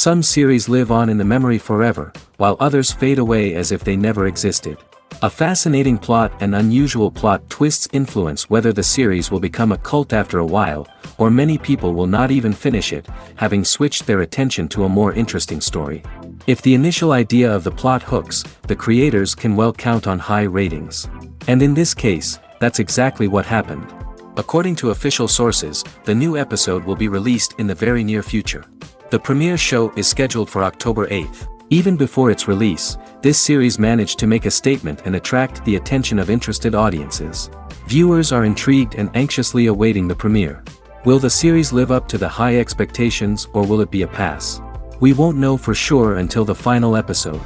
Some series live on in the memory forever, while others fade away as if they never existed. A fascinating plot and unusual plot twists influence whether the series will become a cult after a while, or many people will not even finish it, having switched their attention to a more interesting story. If the initial idea of the plot hooks, the creators can well count on high ratings. And in this case, that's exactly what happened. According to official sources, the new episode will be released in the very near future. The premiere show is scheduled for October 8th. Even before its release, this series managed to make a statement and attract the attention of interested audiences. Viewers are intrigued and anxiously awaiting the premiere. Will the series live up to the high expectations, or will it be a pass? We won't know for sure until the final episode.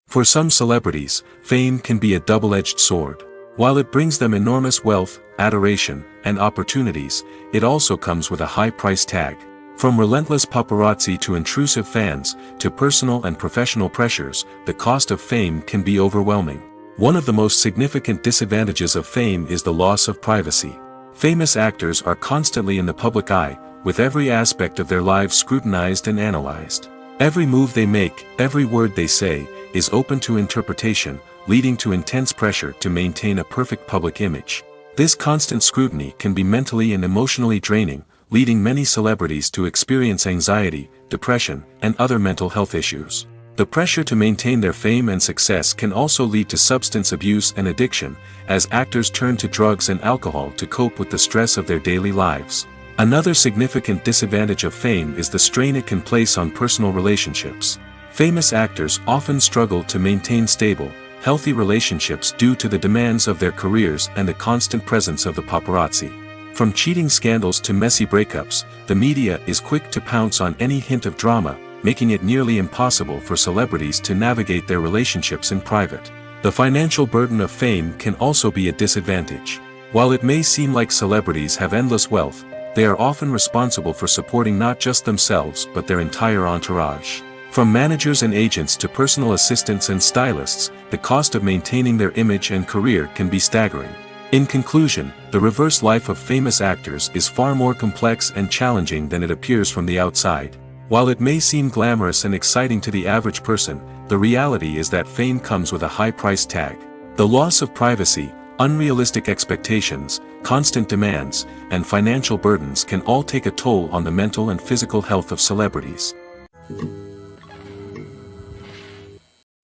For some celebrities, fame can be a double-edged sword. While it brings them enormous wealth, adoration, and opportunities, it also comes with a high price tag. From relentless paparazzi to intrusive fans, to personal and professional pressures, the cost of fame can be overwhelming. One of the most significant disadvantages of fame is the loss of privacy. Famous actors are constantly in the public eye, with every aspect of their lives scrutinized and analyzed. Every move they make, every word they say, is open to interpretation, leading to intense pressure to maintain a perfect public image. This constant scrutiny can be mentally and emotionally draining, leading many celebrities to experience anxiety, depression, and other mental health issues. The pressure to maintain their fame and success can also lead to substance abuse and addiction, as actors turn to drugs and alcohol to cope with the stress of their daily lives. Another significant disadvantage of fame is the strain it can place on personal relationships. Famous actors often struggle to maintain stable, healthy relationships due to the demands of their careers and the constant presence of the paparazzi. From cheating scandals to messy breakups, the media is quick to pounce on any hint of drama, making it nearly impossible for celebrities to navigate their relationships in private. The financial burden of fame can also be a disadvantage. While it may seem like celebrities have endless wealth, they are often responsible for supporting not just themselves but their entire entourage. From managers and agents to personal assistants and stylists, the cost of maintaining their image and career can be staggering. In conclusion, the reverse life of famous actors is far more complex and challenging than it appears from the outside. While it may seem glamorous and exciting to the average person, the reality is that fame comes with a high price tag. The loss of privacy, unrealistic expectations, constant demands, and financial burdens can all take a toll on the mental and physical health of celebrities.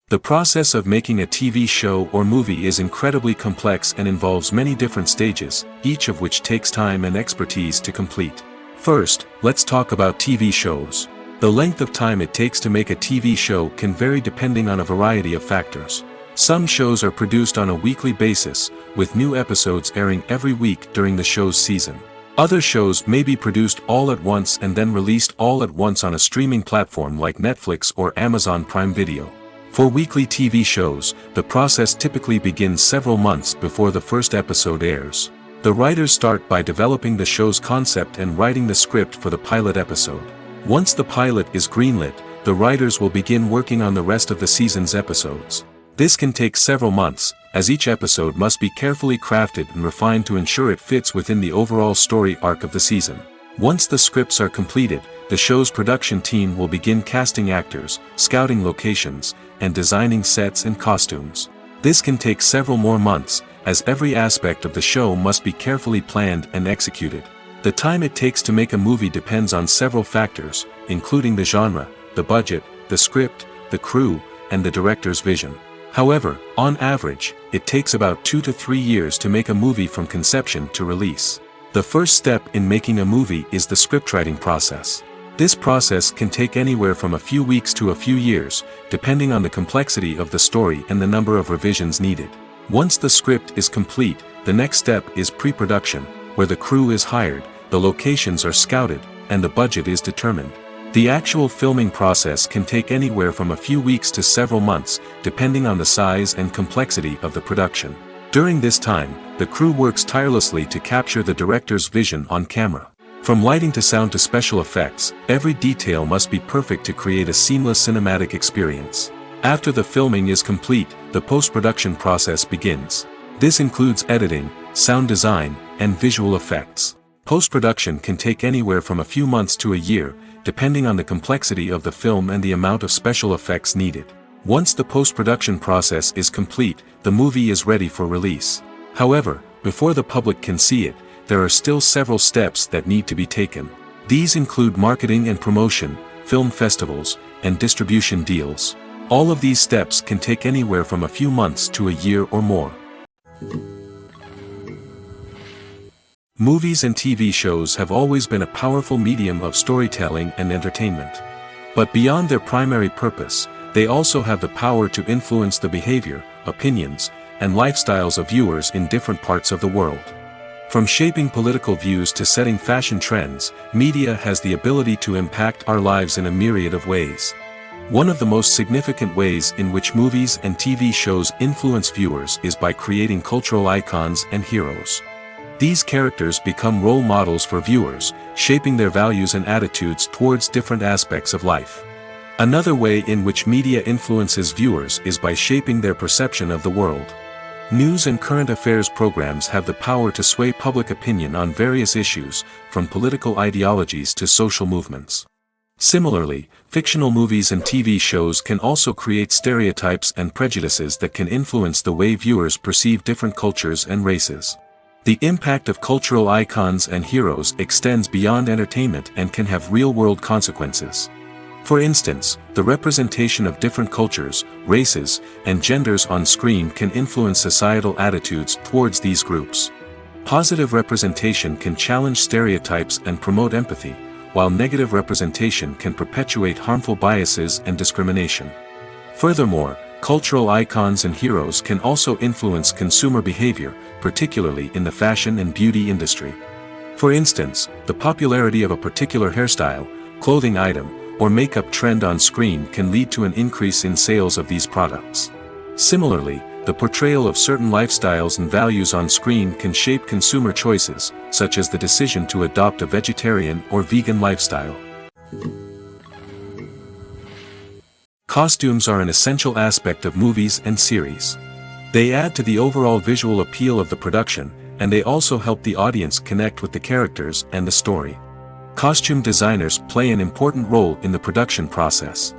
The process of making a TV show or movie is incredibly complex and involves many different stages, each of which takes time and expertise to complete. First, let's talk about TV shows. The length of time it takes to make a TV show can vary depending on a variety of factors. Some shows are produced on a weekly basis, with new episodes airing every week during the show's season. Other shows may be produced all at once and then released all at once on a streaming platform like Netflix or Amazon Prime Video. For weekly TV shows, the process typically begins several months before the first episode airs. The writers start by developing the show's concept and writing the script for the pilot episode. Once the pilot is greenlit, the writers will begin working on the rest of the season's episodes. This can take several months, as each episode must be carefully crafted and refined to ensure it fits within the overall story arc of the season. Once the scripts are completed, the show's production team will begin casting actors, scouting locations, and designing sets and costumes. This can take several more months, as every aspect of the show must be carefully planned and executed. The time it takes to make a movie depends on several factors, including the genre, the budget, the script, the crew, and the director's vision. However, on average, it takes about 2 to 3 years to make a movie from conception to release. The first step in making a movie is the scriptwriting process. This process can take anywhere from a few weeks to a few years, depending on the complexity of the story and the number of revisions needed. Once the script is complete, the next step is pre-production, where the crew is hired, the locations are scouted, and the budget is determined. The actual filming process can take anywhere from a few weeks to several months, depending on the size and complexity of the production. During this time, the crew works tirelessly to capture the director's vision on camera. From lighting to sound to special effects, every detail must be perfect to create a seamless cinematic experience. After the filming is complete, the post-production process begins. This includes editing, sound design, and visual effects. Post-production can take anywhere from a few months to a year, depending on the complexity of the film and the amount of special effects needed. Once the post-production process is complete, the movie is ready for release. However, before the public can see it, there are still several steps that need to be taken. These include marketing and promotion, film festivals, and distribution deals. All of these steps can take anywhere from a few months to a year or more. Movies and TV shows have always been a powerful medium of storytelling and entertainment. But beyond their primary purpose, they also have the power to influence the behavior, opinions, and lifestyles of viewers in different parts of the world. From shaping political views to setting fashion trends, media has the ability to impact our lives in a myriad of ways. One of the most significant ways in which movies and TV shows influence viewers is by creating cultural icons and heroes. These characters become role models for viewers, shaping their values and attitudes towards different aspects of life. Another way in which media influences viewers is by shaping their perception of the world. News and current affairs programs have the power to sway public opinion on various issues, from political ideologies to social movements. Similarly, fictional movies and TV shows can also create stereotypes and prejudices that can influence the way viewers perceive different cultures and races. The impact of cultural icons and heroes extends beyond entertainment and can have real-world consequences. For instance, the representation of different cultures, races, and genders on screen can influence societal attitudes towards these groups. Positive representation can challenge stereotypes and promote empathy, while negative representation can perpetuate harmful biases and discrimination. Furthermore, cultural icons and heroes can also influence consumer behavior, particularly in the fashion and beauty industry. For instance, the popularity of a particular hairstyle, clothing item, or makeup trend on screen can lead to an increase in sales of these products. Similarly, the portrayal of certain lifestyles and values on screen can shape consumer choices, such as the decision to adopt a vegetarian or vegan lifestyle. Costumes are an essential aspect of movies and series. They add to the overall visual appeal of the production, and they also help the audience connect with the characters and the story. Costume designers play an important role in the production process.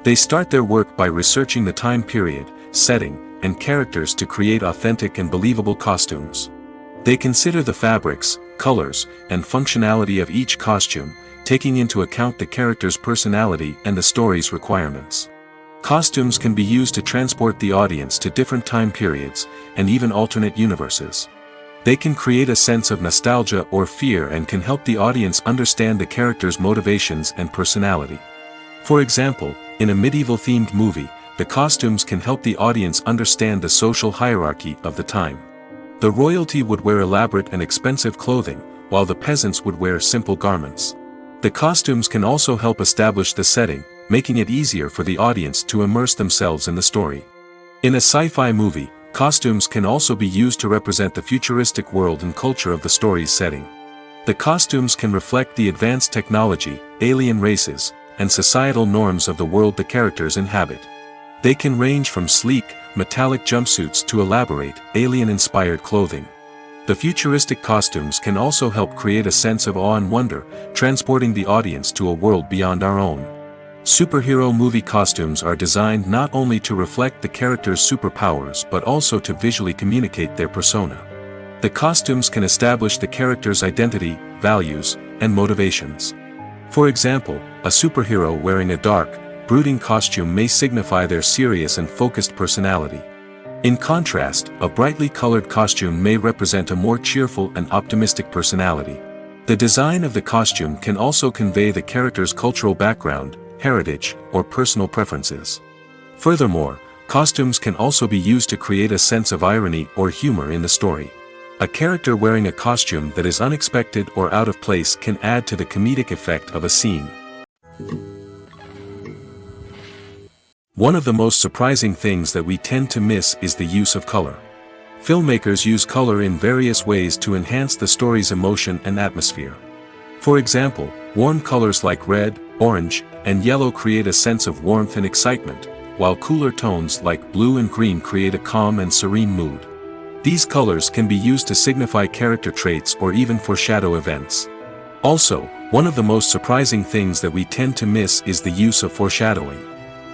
They start their work by researching the time period, setting, and characters to create authentic and believable costumes. They consider the fabrics, colors, and functionality of each costume, taking into account the character's personality and the story's requirements. Costumes can be used to transport the audience to different time periods, and even alternate universes. They can create a sense of nostalgia or fear and can help the audience understand the character's motivations and personality. For example, in a medieval-themed movie, the costumes can help the audience understand the social hierarchy of the time. The royalty would wear elaborate and expensive clothing, while the peasants would wear simple garments. The costumes can also help establish the setting, making it easier for the audience to immerse themselves in the story. In a sci-fi movie, costumes can also be used to represent the futuristic world and culture of the story's setting. The costumes can reflect the advanced technology, alien races, and societal norms of the world the characters inhabit. They can range from sleek, metallic jumpsuits to elaborate, alien-inspired clothing. The futuristic costumes can also help create a sense of awe and wonder, transporting the audience to a world beyond our own. Superhero movie costumes are designed not only to reflect the character's superpowers but also to visually communicate their persona. The costumes can establish the character's identity, values, and motivations. For example, a superhero wearing a dark, brooding costume may signify their serious and focused personality. In contrast, a brightly colored costume may represent a more cheerful and optimistic personality. The design of the costume can also convey the character's cultural background, heritage, or personal preferences. Furthermore, costumes can also be used to create a sense of irony or humor in the story. A character wearing a costume that is unexpected or out of place can add to the comedic effect of a scene. One of the most surprising things that we tend to miss is the use of color. Filmmakers use color in various ways to enhance the story's emotion and atmosphere. For example, warm colors like red, orange, and yellow create a sense of warmth and excitement, while cooler tones like blue and green create a calm and serene mood. These colors can be used to signify character traits or even foreshadow events. Also, one of the most surprising things that we tend to miss is the use of foreshadowing.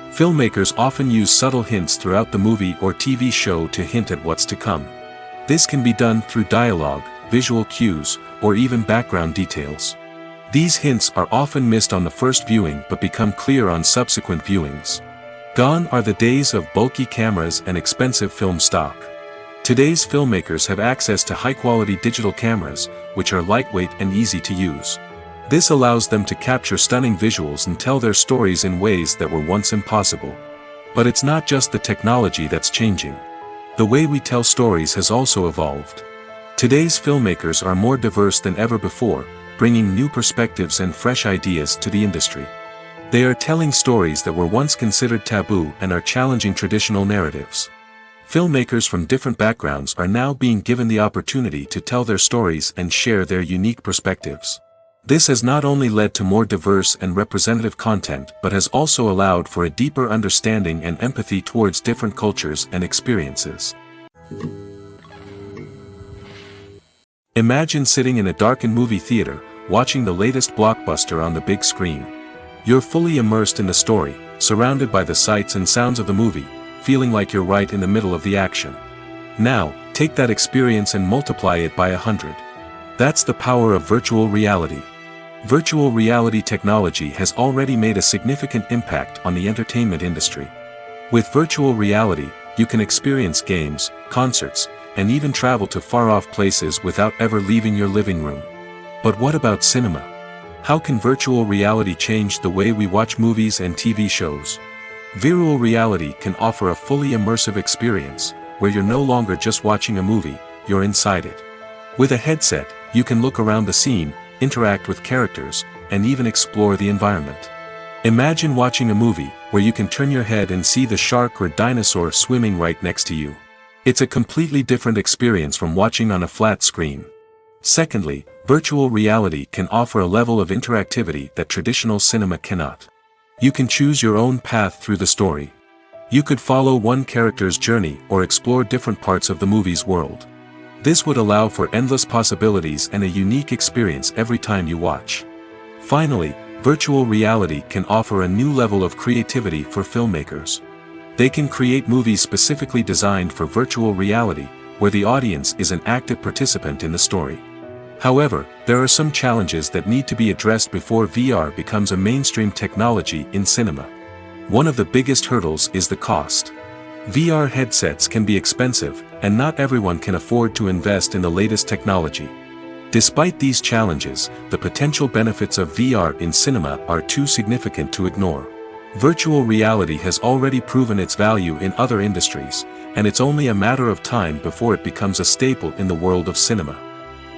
Filmmakers often use subtle hints throughout the movie or TV show to hint at what's to come. This can be done through dialogue, visual cues, or even background details. These hints are often missed on the first viewing but become clear on subsequent viewings. Gone are the days of bulky cameras and expensive film stock. Today's filmmakers have access to high-quality digital cameras, which are lightweight and easy to use. This allows them to capture stunning visuals and tell their stories in ways that were once impossible. But it's not just the technology that's changing. The way we tell stories has also evolved. Today's filmmakers are more diverse than ever before, bringing new perspectives and fresh ideas to the industry. They are telling stories that were once considered taboo and are challenging traditional narratives. Filmmakers from different backgrounds are now being given the opportunity to tell their stories and share their unique perspectives. This has not only led to more diverse and representative content but has also allowed for a deeper understanding and empathy towards different cultures and experiences. Imagine sitting in a darkened movie theater, watching the latest blockbuster on the big screen. You're fully immersed in the story, surrounded by the sights and sounds of the movie, feeling like you're right in the middle of the action. Now, take that experience and multiply it by 100. That's the power of virtual reality. Virtual reality technology has already made a significant impact on the entertainment industry. With virtual reality, you can experience games, concerts, and even travel to far-off places without ever leaving your living room. But what about cinema? How can virtual reality change the way we watch movies and TV shows? Virtual reality can offer a fully immersive experience, where you're no longer just watching a movie, you're inside it. With a headset, you can look around the scene, interact with characters, and even explore the environment. Imagine watching a movie where you can turn your head and see the shark or dinosaur swimming right next to you. It's a completely different experience from watching on a flat screen. Secondly, virtual reality can offer a level of interactivity that traditional cinema cannot. You can choose your own path through the story. You could follow one character's journey or explore different parts of the movie's world. This would allow for endless possibilities and a unique experience every time you watch. Finally, virtual reality can offer a new level of creativity for filmmakers. They can create movies specifically designed for virtual reality, where the audience is an active participant in the story. However, there are some challenges that need to be addressed before VR becomes a mainstream technology in cinema. One of the biggest hurdles is the cost. VR headsets can be expensive, and not everyone can afford to invest in the latest technology. Despite these challenges, the potential benefits of VR in cinema are too significant to ignore. Virtual reality has already proven its value in other industries, and it's only a matter of time before it becomes a staple in the world of cinema.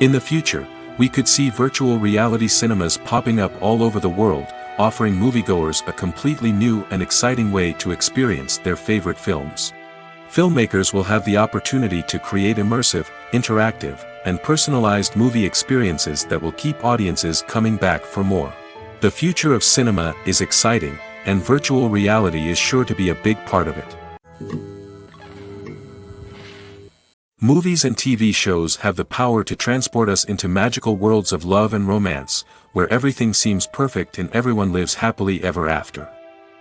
In the future, we could see virtual reality cinemas popping up all over the world, offering moviegoers a completely new and exciting way to experience their favorite films. Filmmakers will have the opportunity to create immersive, interactive, and personalized movie experiences that will keep audiences coming back for more. The future of cinema is exciting, and virtual reality is sure to be a big part of it. Movies and TV shows have the power to transport us into magical worlds of love and romance, where everything seems perfect and everyone lives happily ever after.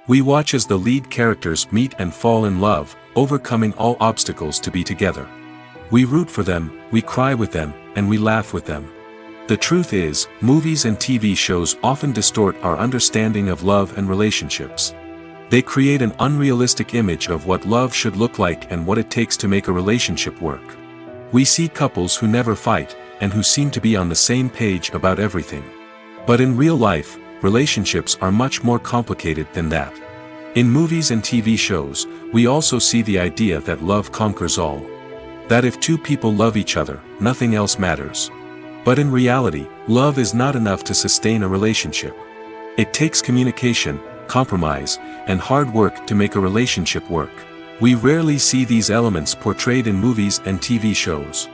We watch as the lead characters meet and fall in love, overcoming all obstacles to be together. We root for them, we cry with them, and we laugh with them. The truth is, movies and TV shows often distort our understanding of love and relationships. They create an unrealistic image of what love should look like and what it takes to make a relationship work. We see couples who never fight, and who seem to be on the same page about everything. But in real life, relationships are much more complicated than that. In movies and TV shows, we also see the idea that love conquers all. That if two people love each other, nothing else matters. But in reality, love is not enough to sustain a relationship. It takes communication, compromise, and hard work to make a relationship work. We rarely see these elements portrayed in movies and TV shows.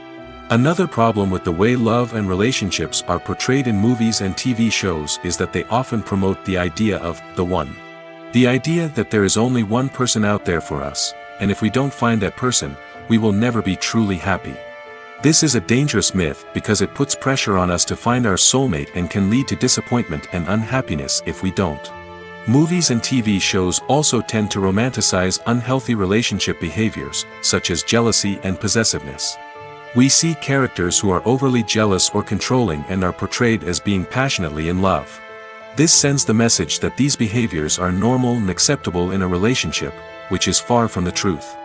Another problem with the way love and relationships are portrayed in movies and TV shows is that they often promote the idea of the one. The idea that there is only one person out there for us, and if we don't find that person, we will never be truly happy. This is a dangerous myth because it puts pressure on us to find our soulmate and can lead to disappointment and unhappiness if we don't. Movies and TV shows also tend to romanticize unhealthy relationship behaviors, such as jealousy and possessiveness. We see characters who are overly jealous or controlling and are portrayed as being passionately in love. This sends the message that these behaviors are normal and acceptable in a relationship, which is far from the truth.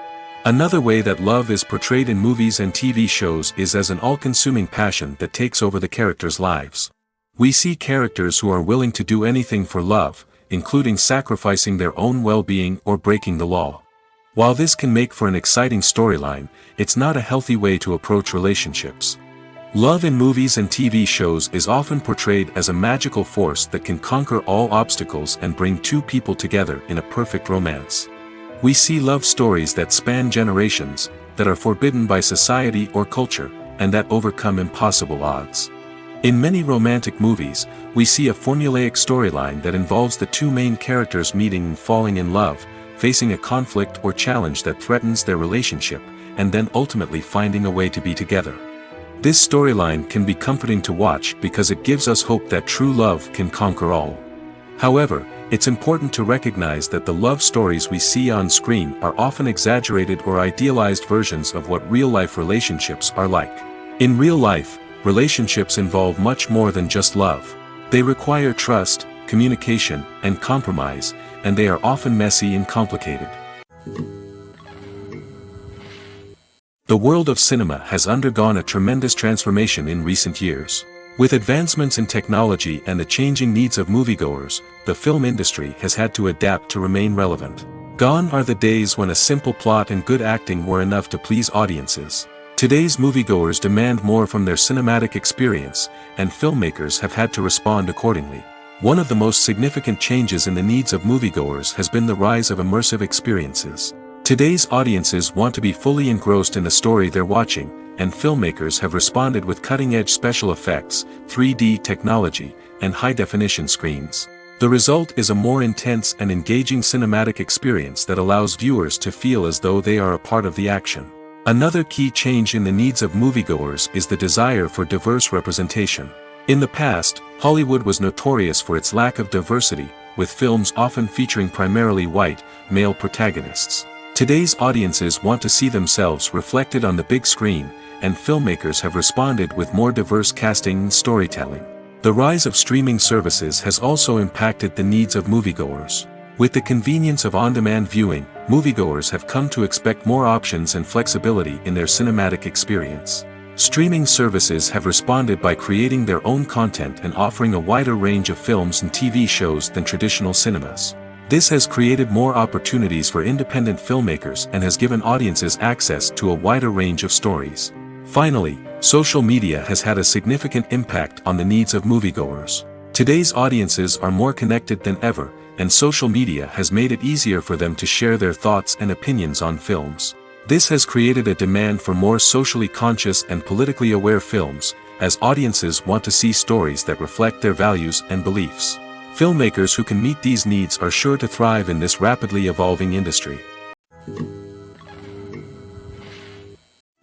Another way that love is portrayed in movies and TV shows is as an all-consuming passion that takes over the characters' lives. We see characters who are willing to do anything for love, including sacrificing their own well-being or breaking the law. While this can make for an exciting storyline, it's not a healthy way to approach relationships. Love in movies and TV shows is often portrayed as a magical force that can conquer all obstacles and bring two people together in a perfect romance. We see love stories that span generations, that are forbidden by society or culture, and that overcome impossible odds. In many romantic movies, we see a formulaic storyline that involves the two main characters meeting and falling in love, facing a conflict or challenge that threatens their relationship, and then ultimately finding a way to be together. This storyline can be comforting to watch because it gives us hope that true love can conquer all. However, it's important to recognize that the love stories we see on screen are often exaggerated or idealized versions of what real-life relationships are like. In real life, relationships involve much more than just love. They require trust, communication, and compromise, and they are often messy and complicated. The world of cinema has undergone a tremendous transformation in recent years. With advancements in technology and the changing needs of moviegoers, the film industry has had to adapt to remain relevant. Gone are the days when a simple plot and good acting were enough to please audiences. Today's moviegoers demand more from their cinematic experience, and filmmakers have had to respond accordingly. One of the most significant changes in the needs of moviegoers has been the rise of immersive experiences. Today's audiences want to be fully engrossed in the story they're watching, and filmmakers have responded with cutting-edge special effects, 3D technology, and high-definition screens. The result is a more intense and engaging cinematic experience that allows viewers to feel as though they are a part of the action. Another key change in the needs of moviegoers is the desire for diverse representation. In the past, Hollywood was notorious for its lack of diversity, with films often featuring primarily white, male protagonists. Today's audiences want to see themselves reflected on the big screen, and filmmakers have responded with more diverse casting and storytelling. The rise of streaming services has also impacted the needs of moviegoers. With the convenience of on-demand viewing, moviegoers have come to expect more options and flexibility in their cinematic experience. Streaming services have responded by creating their own content and offering a wider range of films and TV shows than traditional cinemas. This has created more opportunities for independent filmmakers and has given audiences access to a wider range of stories. Finally, social media has had a significant impact on the needs of moviegoers. Today's audiences are more connected than ever, and social media has made it easier for them to share their thoughts and opinions on films. This has created a demand for more socially conscious and politically aware films, as audiences want to see stories that reflect their values and beliefs. Filmmakers who can meet these needs are sure to thrive in this rapidly evolving industry.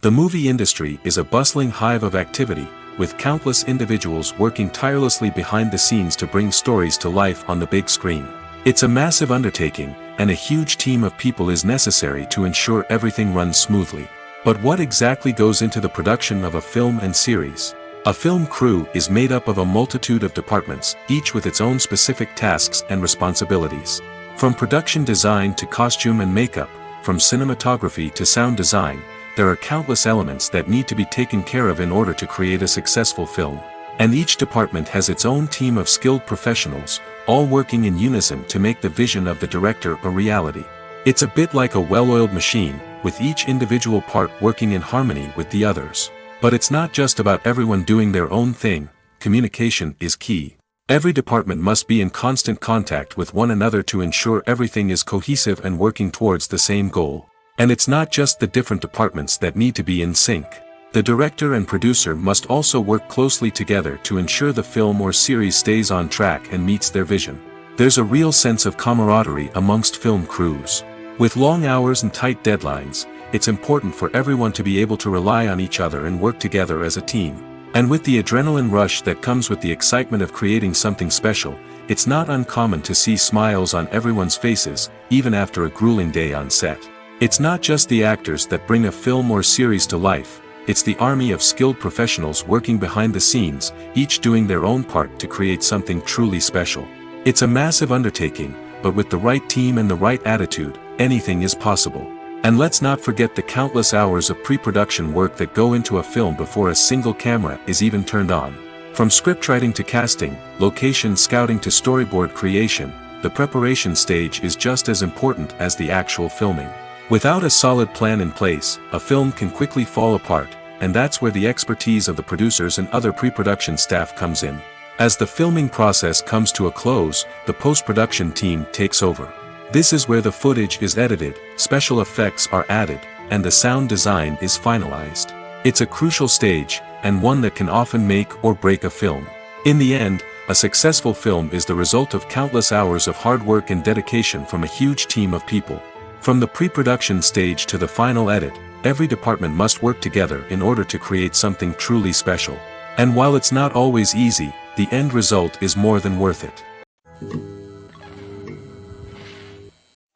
The movie industry is a bustling hive of activity, with countless individuals working tirelessly behind the scenes to bring stories to life on the big screen. It's a massive undertaking, and a huge team of people is necessary to ensure everything runs smoothly. But what exactly goes into the production of a film and series? A film crew is made up of a multitude of departments, each with its own specific tasks and responsibilities. From production design to costume and makeup, from cinematography to sound design, there are countless elements that need to be taken care of in order to create a successful film. And each department has its own team of skilled professionals, all working in unison to make the vision of the director a reality. It's a bit like a well-oiled machine, with each individual part working in harmony with the others. But it's not just about everyone doing their own thing. Communication is key. Every department must be in constant contact with one another to ensure everything is cohesive and working towards the same goal. And it's not just the different departments that need to be in sync. The director and producer must also work closely together to ensure the film or series stays on track and meets their vision. There's a real sense of camaraderie amongst film crews. With long hours and tight deadlines, it's important for everyone to be able to rely on each other and work together as a team. And with the adrenaline rush that comes with the excitement of creating something special, it's not uncommon to see smiles on everyone's faces, even after a grueling day on set. It's not just the actors that bring a film or series to life, it's the army of skilled professionals working behind the scenes, each doing their own part to create something truly special. It's a massive undertaking, but with the right team and the right attitude, anything is possible. And let's not forget the countless hours of pre-production work that go into a film before a single camera is even turned on. From scriptwriting to casting, location scouting to storyboard creation, the preparation stage is just as important as the actual filming. Without a solid plan in place, a film can quickly fall apart, and that's where the expertise of the producers and other pre-production staff comes in. As the filming process comes to a close, the post-production team takes over. This is where the footage is edited, special effects are added, and the sound design is finalized. It's a crucial stage, and one that can often make or break a film. In the end, a successful film is the result of countless hours of hard work and dedication from a huge team of people. From the pre-production stage to the final edit, every department must work together in order to create something truly special. And while it's not always easy, the end result is more than worth it.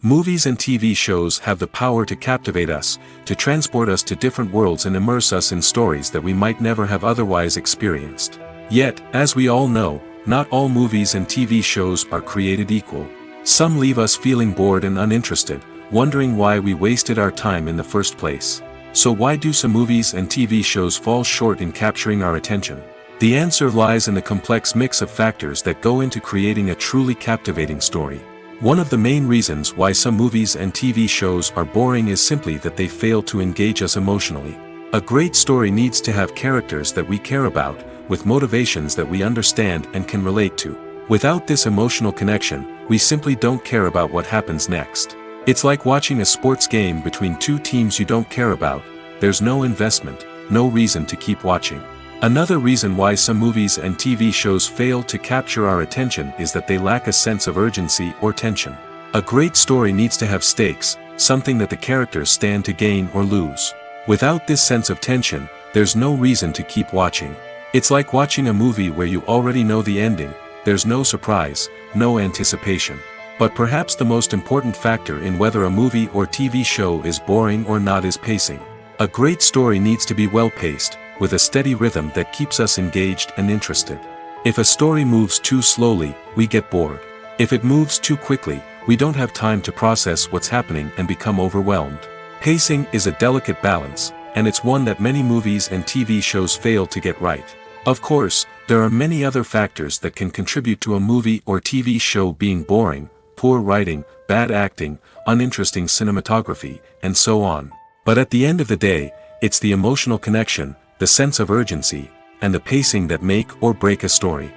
Movies and TV shows have the power to captivate us, to transport us to different worlds and immerse us in stories that we might never have otherwise experienced. Yet, as we all know, not all movies and TV shows are created equal. Some leave us feeling bored and uninterested, wondering why we wasted our time in the first place. So why do some movies and TV shows fall short in capturing our attention? The answer lies in the complex mix of factors that go into creating a truly captivating story. One of the main reasons why some movies and TV shows are boring is simply that they fail to engage us emotionally. A great story needs to have characters that we care about, with motivations that we understand and can relate to. Without this emotional connection, we simply don't care about what happens next. It's like watching a sports game between two teams you don't care about. There's no investment, no reason to keep watching. Another reason why some movies and TV shows fail to capture our attention is that they lack a sense of urgency or tension. A great story needs to have stakes, something that the characters stand to gain or lose. Without this sense of tension, there's no reason to keep watching. It's like watching a movie where you already know the ending, there's no surprise, no anticipation. But perhaps the most important factor in whether a movie or TV show is boring or not is pacing. A great story needs to be well-paced, with a steady rhythm that keeps us engaged and interested. If a story moves too slowly, we get bored. If it moves too quickly, we don't have time to process what's happening and become overwhelmed. Pacing is a delicate balance, and it's one that many movies and TV shows fail to get right. Of course, there are many other factors that can contribute to a movie or TV show being boring: poor writing, bad acting, uninteresting cinematography, and so on. But at the end of the day, it's the emotional connection, the sense of urgency, and the pacing that make or break a story.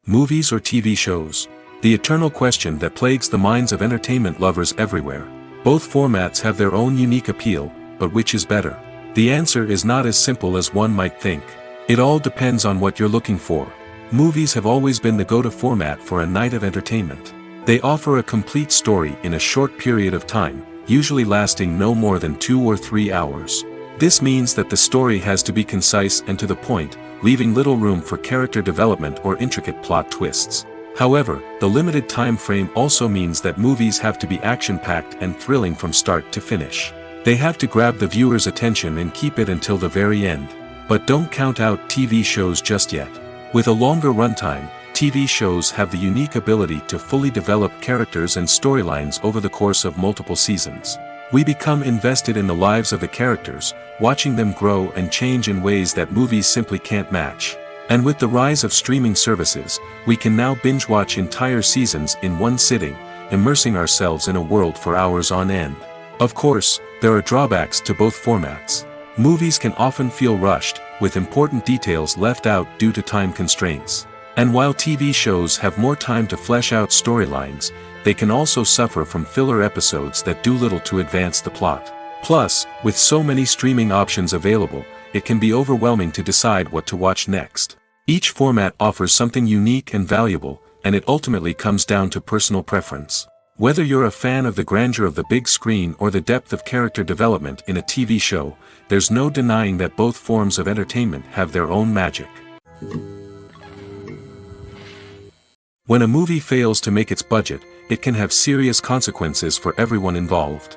Movies or TV shows? The eternal question that plagues the minds of entertainment lovers everywhere. Both formats have their own unique appeal, but which is better? The answer is not as simple as one might think. It all depends on what you're looking for. Movies have always been the go-to format for a night of entertainment. They offer a complete story in a short period of time, usually lasting no more than 2 or 3 hours. This means that the story has to be concise and to the point, leaving little room for character development or intricate plot twists. However, the limited time frame also means that movies have to be action-packed and thrilling from start to finish. They have to grab the viewer's attention and keep it until the very end. But don't count out TV shows just yet. With a longer runtime, TV shows have the unique ability to fully develop characters and storylines over the course of multiple seasons. We become invested in the lives of the characters, watching them grow and change in ways that movies simply can't match. And with the rise of streaming services, we can now binge-watch entire seasons in one sitting, immersing ourselves in a world for hours on end. Of course, there are drawbacks to both formats. Movies can often feel rushed, with important details left out due to time constraints. And while TV shows have more time to flesh out storylines, they can also suffer from filler episodes that do little to advance the plot. Plus, with so many streaming options available, it can be overwhelming to decide what to watch next. Each format offers something unique and valuable, and it ultimately comes down to personal preference. Whether you're a fan of the grandeur of the big screen or the depth of character development in a TV show, there's no denying that both forms of entertainment have their own magic. When a movie fails to make its budget, it can have serious consequences for everyone involved.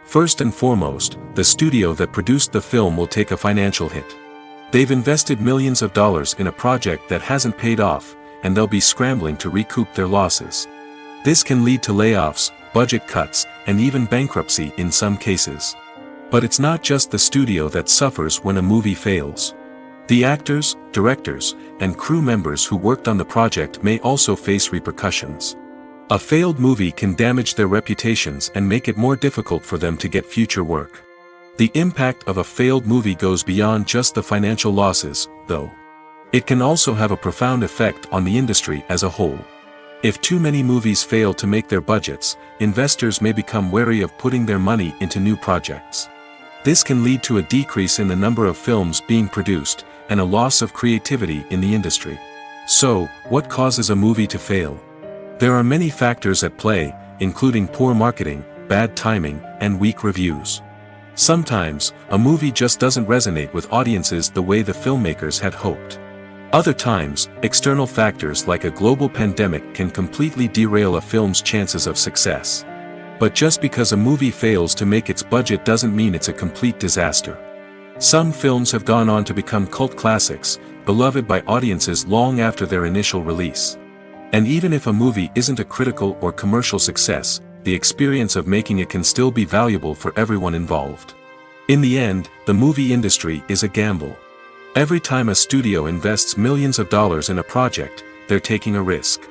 First and foremost, the studio that produced the film will take a financial hit. They've invested millions of dollars in a project that hasn't paid off, and they'll be scrambling to recoup their losses. This can lead to layoffs, budget cuts, and even bankruptcy in some cases. But it's not just the studio that suffers when a movie fails. The actors, directors, and crew members who worked on the project may also face repercussions. A failed movie can damage their reputations and make it more difficult for them to get future work. The impact of a failed movie goes beyond just the financial losses, though. It can also have a profound effect on the industry as a whole. If too many movies fail to make their budgets, investors may become wary of putting their money into new projects. This can lead to a decrease in the number of films being produced, and a loss of creativity in the industry. So, what causes a movie to fail? There are many factors at play, including poor marketing, bad timing, and weak reviews. Sometimes, a movie just doesn't resonate with audiences the way the filmmakers had hoped. Other times, external factors like a global pandemic can completely derail a film's chances of success. But just because a movie fails to make its budget doesn't mean it's a complete disaster. Some films have gone on to become cult classics, beloved by audiences long after their initial release. And even if a movie isn't a critical or commercial success, the experience of making it can still be valuable for everyone involved. In the end, the movie industry is a gamble. Every time a studio invests millions of dollars in a project, they're taking a risk.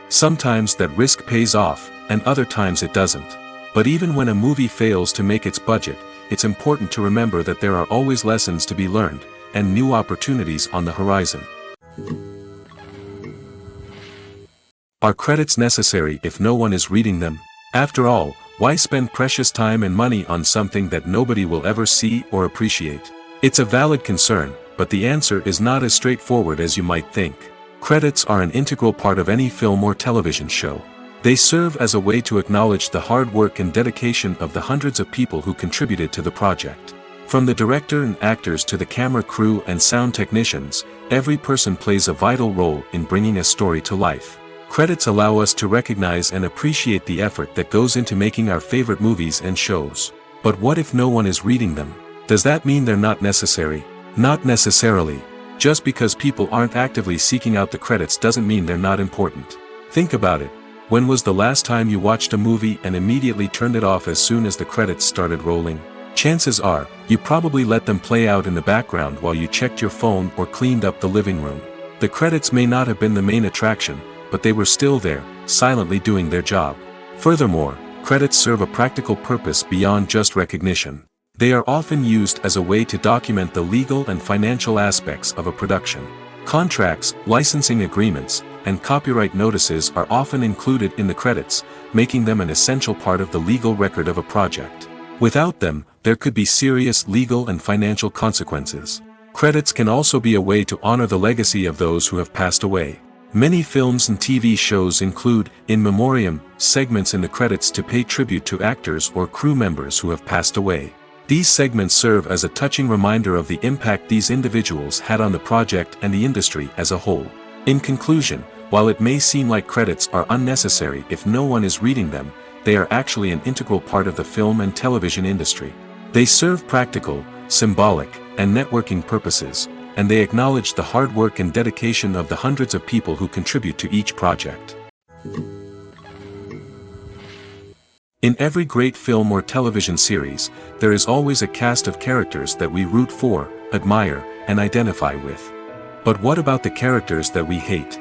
Sometimes that risk pays off, and other times it doesn't. But even when a movie fails to make its budget, it's important to remember that there are always lessons to be learned, and new opportunities on the horizon. Are credits necessary if no one is reading them? After all, why spend precious time and money on something that nobody will ever see or appreciate? It's a valid concern, but the answer is not as straightforward as you might think. Credits are an integral part of any film or television show. They serve as a way to acknowledge the hard work and dedication of the hundreds of people who contributed to the project. From the director and actors to the camera crew and sound technicians, every person plays a vital role in bringing a story to life. Credits allow us to recognize and appreciate the effort that goes into making our favorite movies and shows. But what if no one is reading them? Does that mean they're not necessary? Not necessarily. Just because people aren't actively seeking out the credits doesn't mean they're not important. Think about it. When was the last time you watched a movie and immediately turned it off as soon as the credits started rolling? Chances are, you probably let them play out in the background while you checked your phone or cleaned up the living room. The credits may not have been the main attraction, but they were still there, silently doing their job. Furthermore, credits serve a practical purpose beyond just recognition. They are often used as a way to document the legal and financial aspects of a production. Contracts, licensing agreements, and copyright notices are often included in the credits, making them an essential part of the legal record of a project. Without them, there could be serious legal and financial consequences. Credits can also be a way to honor the legacy of those who have passed away. Many films and TV shows include, in memoriam, segments in the credits to pay tribute to actors or crew members who have passed away. These segments serve as a touching reminder of the impact these individuals had on the project and the industry as a whole. In conclusion, while it may seem like credits are unnecessary if no one is reading them, they are actually an integral part of the film and television industry. They serve practical, symbolic, and networking purposes, and they acknowledge the hard work and dedication of the hundreds of people who contribute to each project. In every great film or television series, there is always a cast of characters that we root for, admire, and identify with. But what about the characters that we hate?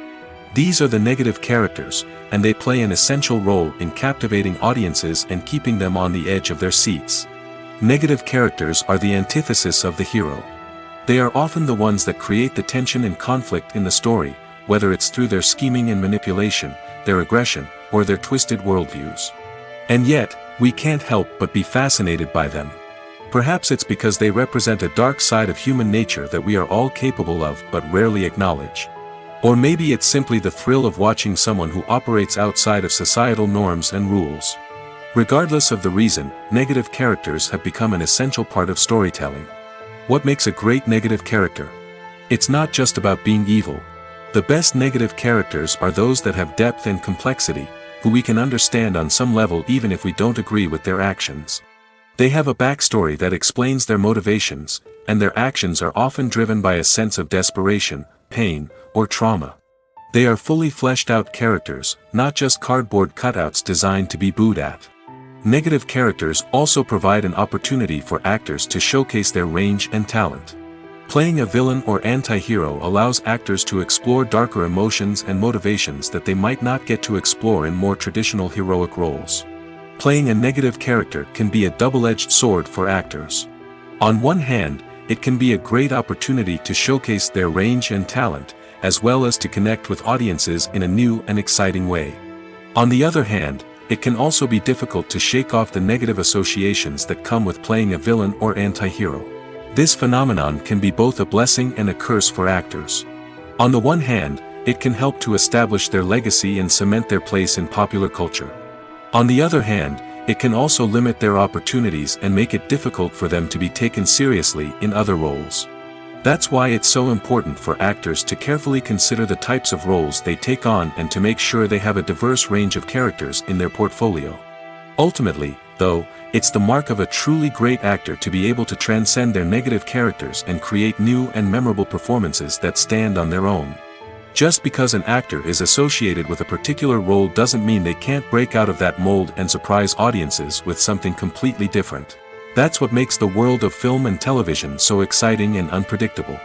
These are the negative characters, and they play an essential role in captivating audiences and keeping them on the edge of their seats. Negative characters are the antithesis of the hero. They are often the ones that create the tension and conflict in the story, whether it's through their scheming and manipulation, their aggression, or their twisted worldviews. And yet, we can't help but be fascinated by them. Perhaps it's because they represent a dark side of human nature that we are all capable of but rarely acknowledge. Or maybe it's simply the thrill of watching someone who operates outside of societal norms and rules. Regardless of the reason, negative characters have become an essential part of storytelling. What makes a great negative character? It's not just about being evil. The best negative characters are those that have depth and complexity, who we can understand on some level even if we don't agree with their actions. They have a backstory that explains their motivations, and their actions are often driven by a sense of desperation, pain, or trauma. They are fully fleshed out characters, not just cardboard cutouts designed to be booed at. Negative characters also provide an opportunity for actors to showcase their range and talent. Playing a villain or anti-hero allows actors to explore darker emotions and motivations that they might not get to explore in more traditional heroic roles. Playing a negative character can be a double-edged sword for actors. On one hand, it can be a great opportunity to showcase their range and talent, as well as to connect with audiences in a new and exciting way. On the other hand, it can also be difficult to shake off the negative associations that come with playing a villain or anti-hero. This phenomenon can be both a blessing and a curse for actors. On the one hand, it can help to establish their legacy and cement their place in popular culture. On the other hand, it can also limit their opportunities and make it difficult for them to be taken seriously in other roles. That's why it's so important for actors to carefully consider the types of roles they take on and to make sure they have a diverse range of characters in their portfolio. Ultimately, though, it's the mark of a truly great actor to be able to transcend their negative characters and create new and memorable performances that stand on their own. Just because an actor is associated with a particular role doesn't mean they can't break out of that mold and surprise audiences with something completely different. That's what makes the world of film and television so exciting and unpredictable.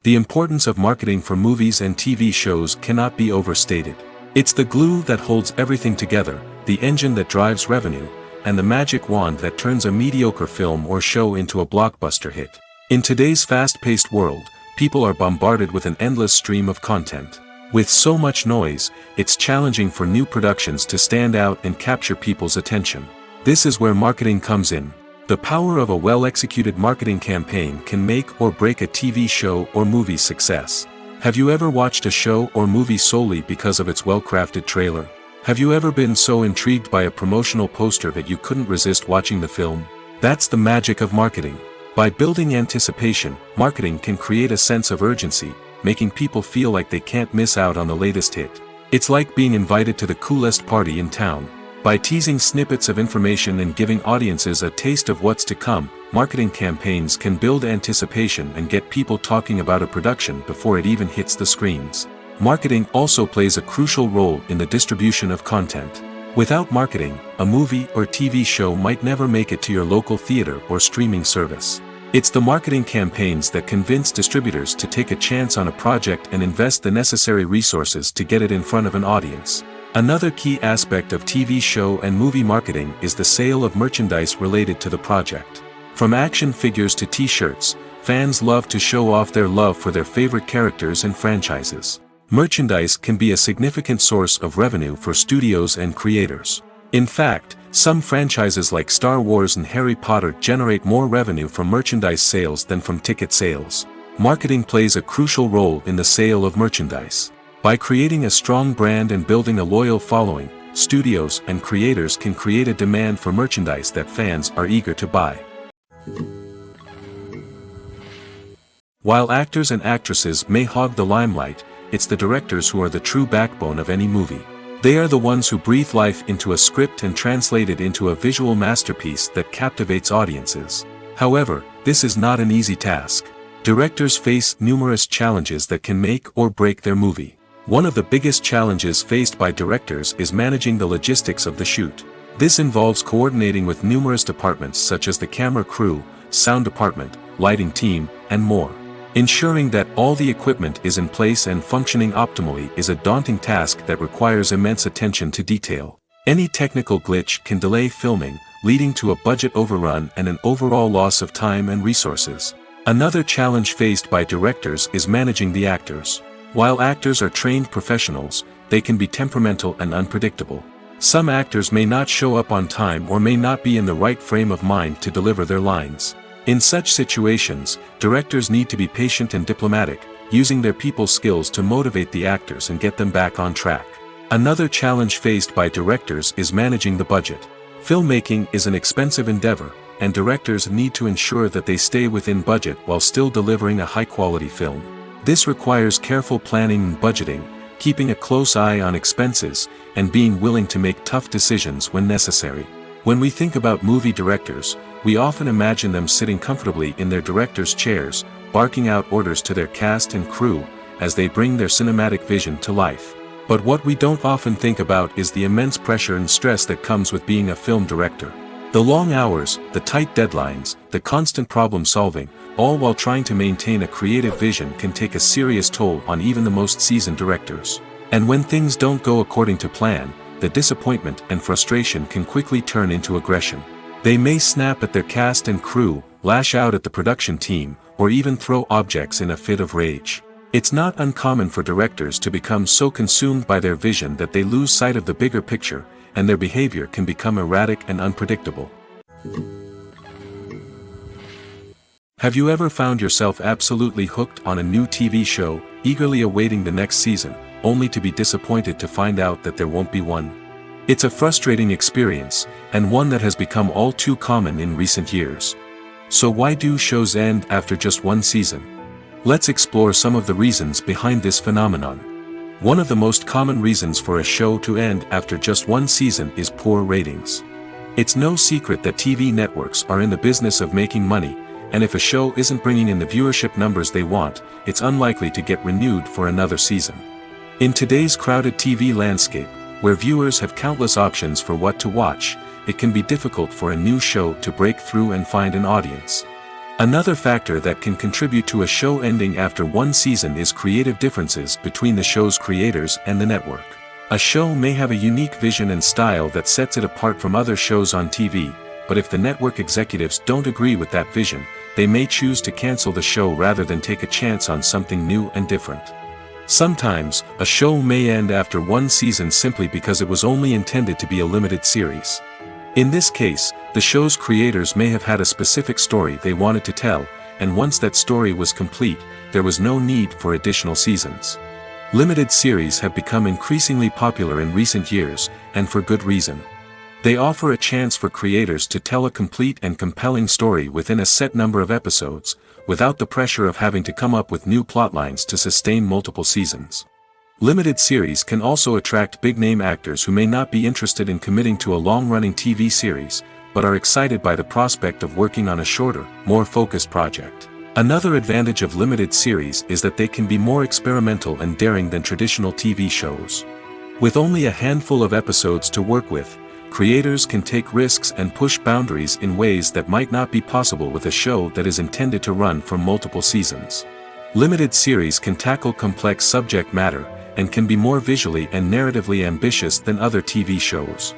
The importance of marketing for movies and TV shows cannot be overstated. It's the glue that holds everything together, the engine that drives revenue, and the magic wand that turns a mediocre film or show into a blockbuster hit. In today's fast-paced world, people are bombarded with an endless stream of content. With so much noise, it's challenging for new productions to stand out and capture people's attention. This is where marketing comes in. The power of a well-executed marketing campaign can make or break a TV show or movie's success. Have you ever watched a show or movie solely because of its well-crafted trailer? Have you ever been so intrigued by a promotional poster that you couldn't resist watching the film? That's the magic of marketing. By building anticipation, marketing can create a sense of urgency, making people feel like they can't miss out on the latest hit. It's like being invited to the coolest party in town. By teasing snippets of information and giving audiences a taste of what's to come, marketing campaigns can build anticipation and get people talking about a production before it even hits the screens. Marketing also plays a crucial role in the distribution of content. Without marketing, a movie or TV show might never make it to your local theater or streaming service. It's the marketing campaigns that convince distributors to take a chance on a project and invest the necessary resources to get it in front of an audience. Another key aspect of TV show and movie marketing is the sale of merchandise related to the project. From action figures to t-shirts, fans love to show off their love for their favorite characters and franchises. Merchandise can be a significant source of revenue for studios and creators. In fact, some franchises like Star Wars and Harry Potter generate more revenue from merchandise sales than from ticket sales. Marketing plays a crucial role in the sale of merchandise. By creating a strong brand and building a loyal following, studios and creators can create a demand for merchandise that fans are eager to buy. While actors and actresses may hog the limelight, it's the directors who are the true backbone of any movie. They are the ones who breathe life into a script and translate it into a visual masterpiece that captivates audiences. However, this is not an easy task. Directors face numerous challenges that can make or break their movie. One of the biggest challenges faced by directors is managing the logistics of the shoot. This involves coordinating with numerous departments such as the camera crew, sound department, lighting team, and more. Ensuring that all the equipment is in place and functioning optimally is a daunting task that requires immense attention to detail. Any technical glitch can delay filming, leading to a budget overrun and an overall loss of time and resources. Another challenge faced by directors is managing the actors. While actors are trained professionals, they can be temperamental and unpredictable. Some actors may not show up on time or may not be in the right frame of mind to deliver their lines. In such situations, directors need to be patient and diplomatic, using their people skills to motivate the actors and get them back on track. Another challenge faced by directors is managing the budget. Filmmaking is an expensive endeavor, and directors need to ensure that they stay within budget while still delivering a high-quality film. This requires careful planning and budgeting, keeping a close eye on expenses, and being willing to make tough decisions when necessary. When we think about movie directors, we often imagine them sitting comfortably in their director's chairs, barking out orders to their cast and crew, as they bring their cinematic vision to life. But what we don't often think about is the immense pressure and stress that comes with being a film director. The long hours, the tight deadlines, the constant problem solving, all while trying to maintain a creative vision can take a serious toll on even the most seasoned directors. And when things don't go according to plan, the disappointment and frustration can quickly turn into aggression. They may snap at their cast and crew, lash out at the production team, or even throw objects in a fit of rage. It's not uncommon for directors to become so consumed by their vision that they lose sight of the bigger picture, and their behavior can become erratic and unpredictable. Have you ever found yourself absolutely hooked on a new TV show, eagerly awaiting the next season, only to be disappointed to find out that there won't be one? It's a frustrating experience, and one that has become all too common in recent years. So why do shows end after just one season? Let's explore some of the reasons behind this phenomenon. One of the most common reasons for a show to end after just one season is poor ratings. It's no secret that TV networks are in the business of making money, and if a show isn't bringing in the viewership numbers they want, it's unlikely to get renewed for another season. In today's crowded TV landscape, where viewers have countless options for what to watch, it can be difficult for a new show to break through and find an audience. Another factor that can contribute to a show ending after one season is creative differences between the show's creators and the network. A show may have a unique vision and style that sets it apart from other shows on TV, but if the network executives don't agree with that vision, they may choose to cancel the show rather than take a chance on something new and different. Sometimes, a show may end after one season simply because it was only intended to be a limited series. In this case, the show's creators may have had a specific story they wanted to tell, and once that story was complete, there was no need for additional seasons. Limited series have become increasingly popular in recent years, and for good reason. They offer a chance for creators to tell a complete and compelling story within a set number of episodes, without the pressure of having to come up with new plotlines to sustain multiple seasons. Limited series can also attract big-name actors who may not be interested in committing to a long-running TV series, but are excited by the prospect of working on a shorter, more focused project. Another advantage of limited series is that they can be more experimental and daring than traditional TV shows. With only a handful of episodes to work with, creators can take risks and push boundaries in ways that might not be possible with a show that is intended to run for multiple seasons. Limited series can tackle complex subject matter, and can be more visually and narratively ambitious than other TV shows.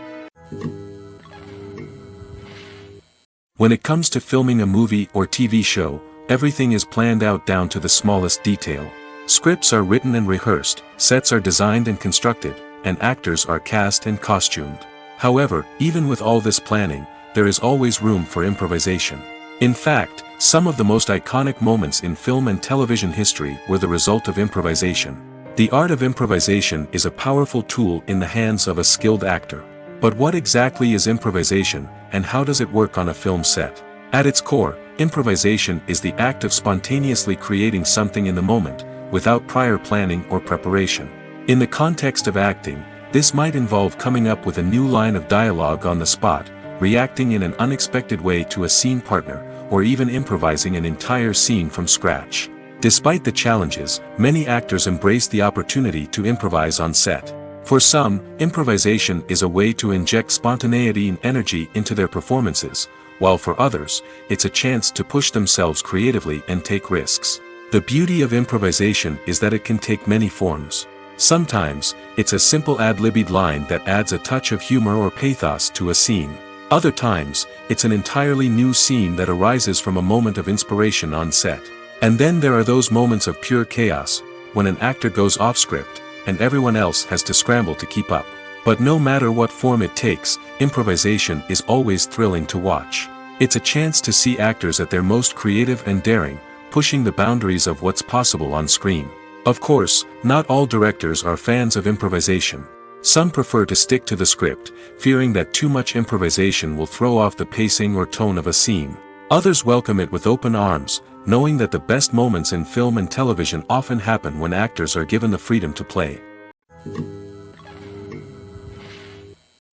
When it comes to filming a movie or TV show, everything is planned out down to the smallest detail. Scripts are written and rehearsed, sets are designed and constructed, and actors are cast and costumed. However, even with all this planning, there is always room for improvisation. In fact, some of the most iconic moments in film and television history were the result of improvisation. The art of improvisation is a powerful tool in the hands of a skilled actor. But what exactly is improvisation, and how does it work on a film set? At its core, improvisation is the act of spontaneously creating something in the moment, without prior planning or preparation. In the context of acting, this might involve coming up with a new line of dialogue on the spot, reacting in an unexpected way to a scene partner, or even improvising an entire scene from scratch. Despite the challenges, many actors embrace the opportunity to improvise on set. For some, improvisation is a way to inject spontaneity and energy into their performances, while for others, it's a chance to push themselves creatively and take risks. The beauty of improvisation is that it can take many forms. Sometimes, it's a simple ad-libbed line that adds a touch of humor or pathos to a scene. Other times, it's an entirely new scene that arises from a moment of inspiration on set. And then there are those moments of pure chaos, when an actor goes off script, and everyone else has to scramble to keep up. But no matter what form it takes, improvisation is always thrilling to watch. It's a chance to see actors at their most creative and daring, pushing the boundaries of what's possible on screen. Of course, not all directors are fans of improvisation. Some prefer to stick to the script, fearing that too much improvisation will throw off the pacing or tone of a scene. Others welcome it with open arms, knowing that the best moments in film and television often happen when actors are given the freedom to play.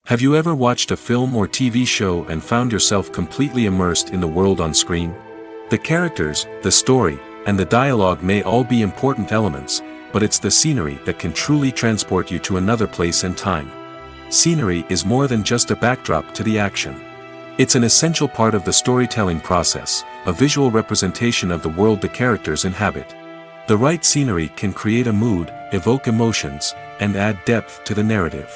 Have you ever watched a film or TV show and found yourself completely immersed in the world on screen? The characters, the story, and the dialogue may all be important elements, but it's the scenery that can truly transport you to another place and time. Scenery is more than just a backdrop to the action. It's an essential part of the storytelling process, a visual representation of the world the characters inhabit. The right scenery can create a mood, evoke emotions, and add depth to the narrative.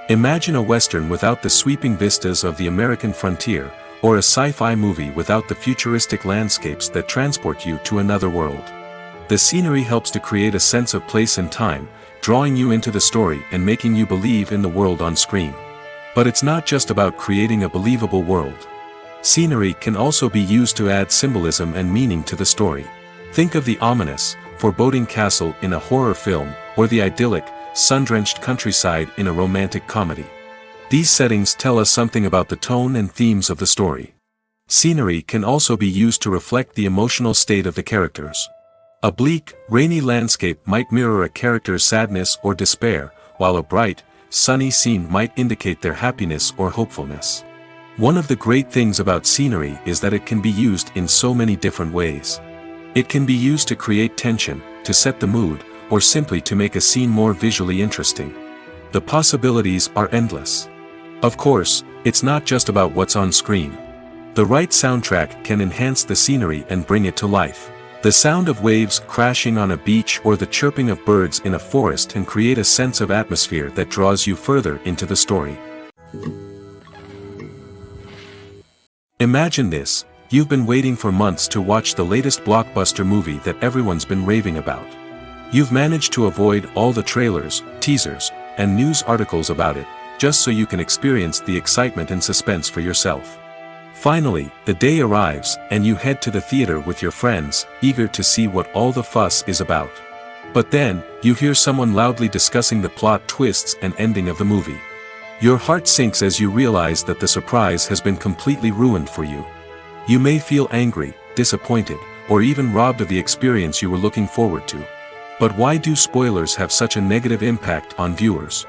Imagine a Western without the sweeping vistas of the American frontier, or a sci-fi movie without the futuristic landscapes that transport you to another world. The scenery helps to create a sense of place and time, drawing you into the story and making you believe in the world on screen. But it's not just about creating a believable world. Scenery can also be used to add symbolism and meaning to the story. Think of the ominous, foreboding castle in a horror film, or the idyllic, sun-drenched countryside in a romantic comedy. These settings tell us something about the tone and themes of the story. Scenery can also be used to reflect the emotional state of the characters. A bleak, rainy landscape might mirror a character's sadness or despair, while a bright, sunny scene might indicate their happiness or hopefulness. One of the great things about scenery is that it can be used in so many different ways. It can be used to create tension, to set the mood, or simply to make a scene more visually interesting. The possibilities are endless. Of course, it's not just about what's on screen. The right soundtrack can enhance the scenery and bring it to life. The sound of waves crashing on a beach or the chirping of birds in a forest can create a sense of atmosphere that draws you further into the story. Imagine this: you've been waiting for months to watch the latest blockbuster movie that everyone's been raving about. You've managed to avoid all the trailers, teasers, and news articles about it, just so you can experience the excitement and suspense for yourself. Finally, the day arrives, and you head to the theater with your friends, eager to see what all the fuss is about. But then, you hear someone loudly discussing the plot twists and ending of the movie. Your heart sinks as you realize that the surprise has been completely ruined for you. You may feel angry, disappointed, or even robbed of the experience you were looking forward to. But why do spoilers have such a negative impact on viewers?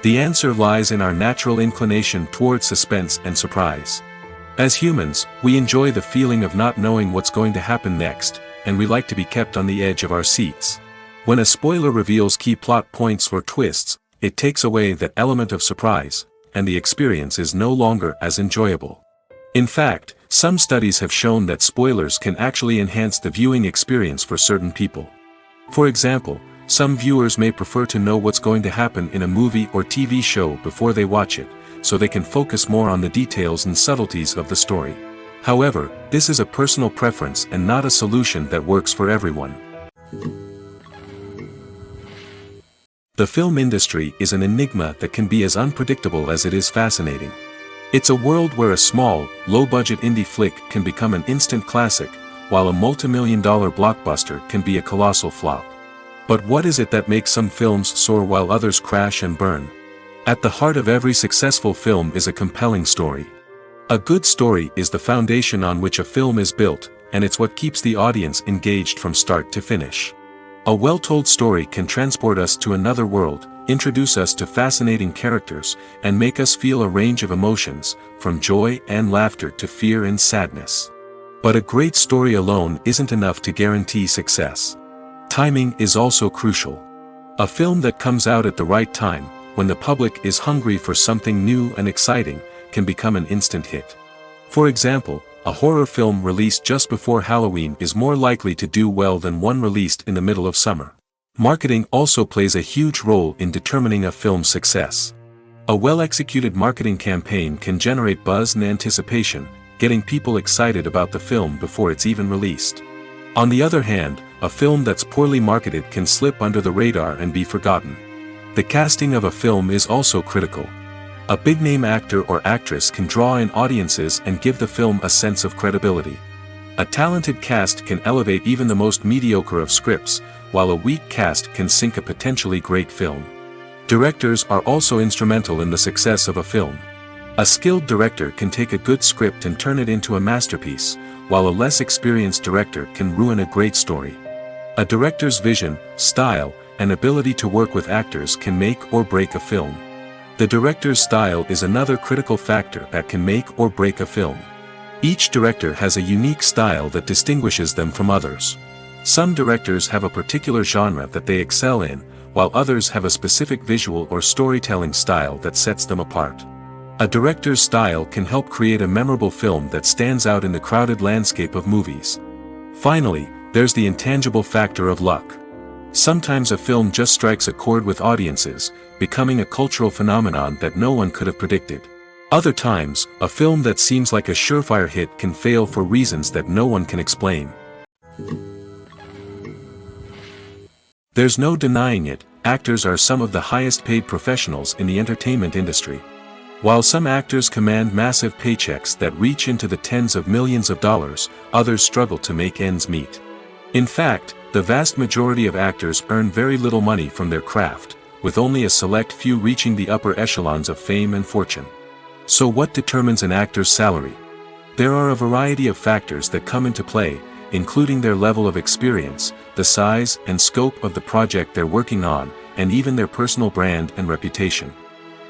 The answer lies in our natural inclination toward suspense and surprise. As humans, we enjoy the feeling of not knowing what's going to happen next, and we like to be kept on the edge of our seats. When a spoiler reveals key plot points or twists, it takes away that element of surprise, and the experience is no longer as enjoyable. In fact, some studies have shown that spoilers can actually enhance the viewing experience for certain people. For example, some viewers may prefer to know what's going to happen in a movie or TV show before they watch it, so they can focus more on the details and subtleties of the story. However, this is a personal preference and not a solution that works for everyone. The film industry is an enigma that can be as unpredictable as it is fascinating. It's a world where a small, low-budget indie flick can become an instant classic, while a multi-million-dollar blockbuster can be a colossal flop. But what is it that makes some films soar while others crash and burn? At the heart of every successful film is a compelling story. A good story is the foundation on which a film is built, and it's what keeps the audience engaged from start to finish. A well-told story can transport us to another world, introduce us to fascinating characters, and make us feel a range of emotions, from joy and laughter to fear and sadness. But a great story alone isn't enough to guarantee success. Timing is also crucial. A film that comes out at the right time, when the public is hungry for something new and exciting, can become an instant hit. For example, a horror film released just before Halloween is more likely to do well than one released in the middle of summer. Marketing also plays a huge role in determining a film's success. A well-executed marketing campaign can generate buzz and anticipation, getting people excited about the film before it's even released. On the other hand, a film that's poorly marketed can slip under the radar and be forgotten. The casting of a film is also critical. A big-name actor or actress can draw in audiences and give the film a sense of credibility. A talented cast can elevate even the most mediocre of scripts, while a weak cast can sink a potentially great film. Directors are also instrumental in the success of a film. A skilled director can take a good script and turn it into a masterpiece, while a less experienced director can ruin a great story. A director's vision, style, and ability to work with actors can make or break a film. The director's style is another critical factor that can make or break a film. Each director has a unique style that distinguishes them from others. Some directors have a particular genre that they excel in, while others have a specific visual or storytelling style that sets them apart. A director's style can help create a memorable film that stands out in the crowded landscape of movies. Finally, there's the intangible factor of luck. Sometimes a film just strikes a chord with audiences, becoming a cultural phenomenon that no one could have predicted. Other times, a film that seems like a surefire hit can fail for reasons that no one can explain. There's no denying it, actors are some of the highest paid professionals in the entertainment industry. While some actors command massive paychecks that reach into the tens of millions of dollars, others struggle to make ends meet. In fact, the vast majority of actors earn very little money from their craft, with only a select few reaching the upper echelons of fame and fortune. So what determines an actor's salary? There are a variety of factors that come into play, including their level of experience, the size and scope of the project they're working on, and even their personal brand and reputation.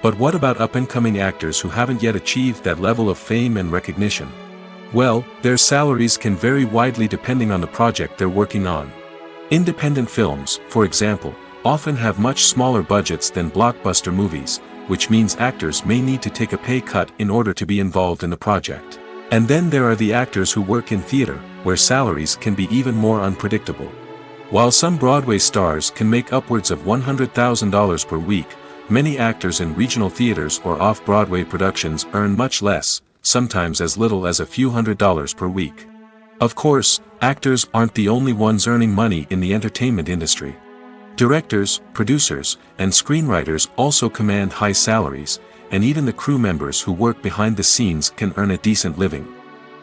But what about up-and-coming actors who haven't yet achieved that level of fame and recognition? Well, their salaries can vary widely depending on the project they're working on. Independent films, for example, often have much smaller budgets than blockbuster movies, which means actors may need to take a pay cut in order to be involved in the project. And then there are the actors who work in theater, where salaries can be even more unpredictable. While some Broadway stars can make upwards of $100,000 per week, many actors in regional theaters or off-Broadway productions earn much less, sometimes as little as a few $100s per week. Of course, actors aren't the only ones earning money in the entertainment industry. Directors, producers, and screenwriters also command high salaries, and even the crew members who work behind the scenes can earn a decent living.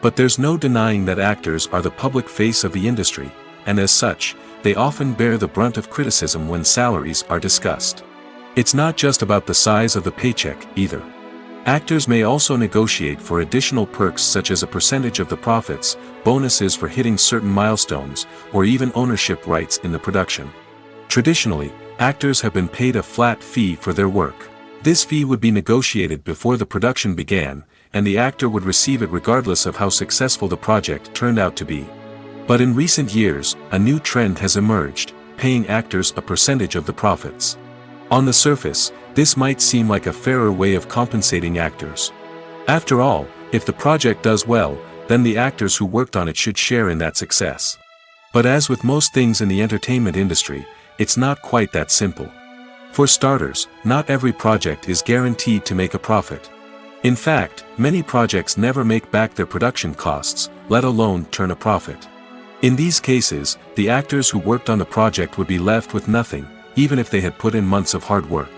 But there's no denying that actors are the public face of the industry, and as such, they often bear the brunt of criticism when salaries are discussed. It's not just about the size of the paycheck, either. Actors may also negotiate for additional perks such as a percentage of the profits, bonuses for hitting certain milestones, or even ownership rights in the production. Traditionally, actors have been paid a flat fee for their work. This fee would be negotiated before the production began, and the actor would receive it regardless of how successful the project turned out to be. But in recent years, a new trend has emerged, paying actors a percentage of the profits. On the surface, this might seem like a fairer way of compensating actors. After all, if the project does well, then the actors who worked on it should share in that success. But as with most things in the entertainment industry, it's not quite that simple. For starters, not every project is guaranteed to make a profit. In fact, many projects never make back their production costs, let alone turn a profit. In these cases, the actors who worked on the project would be left with nothing, even if they had put in months of hard work.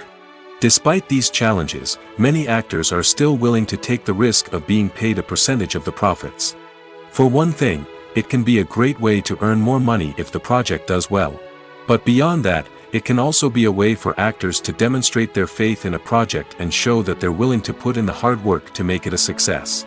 Despite these challenges, many actors are still willing to take the risk of being paid a percentage of the profits. For one thing, it can be a great way to earn more money if the project does well. But beyond that, it can also be a way for actors to demonstrate their faith in a project and show that they're willing to put in the hard work to make it a success.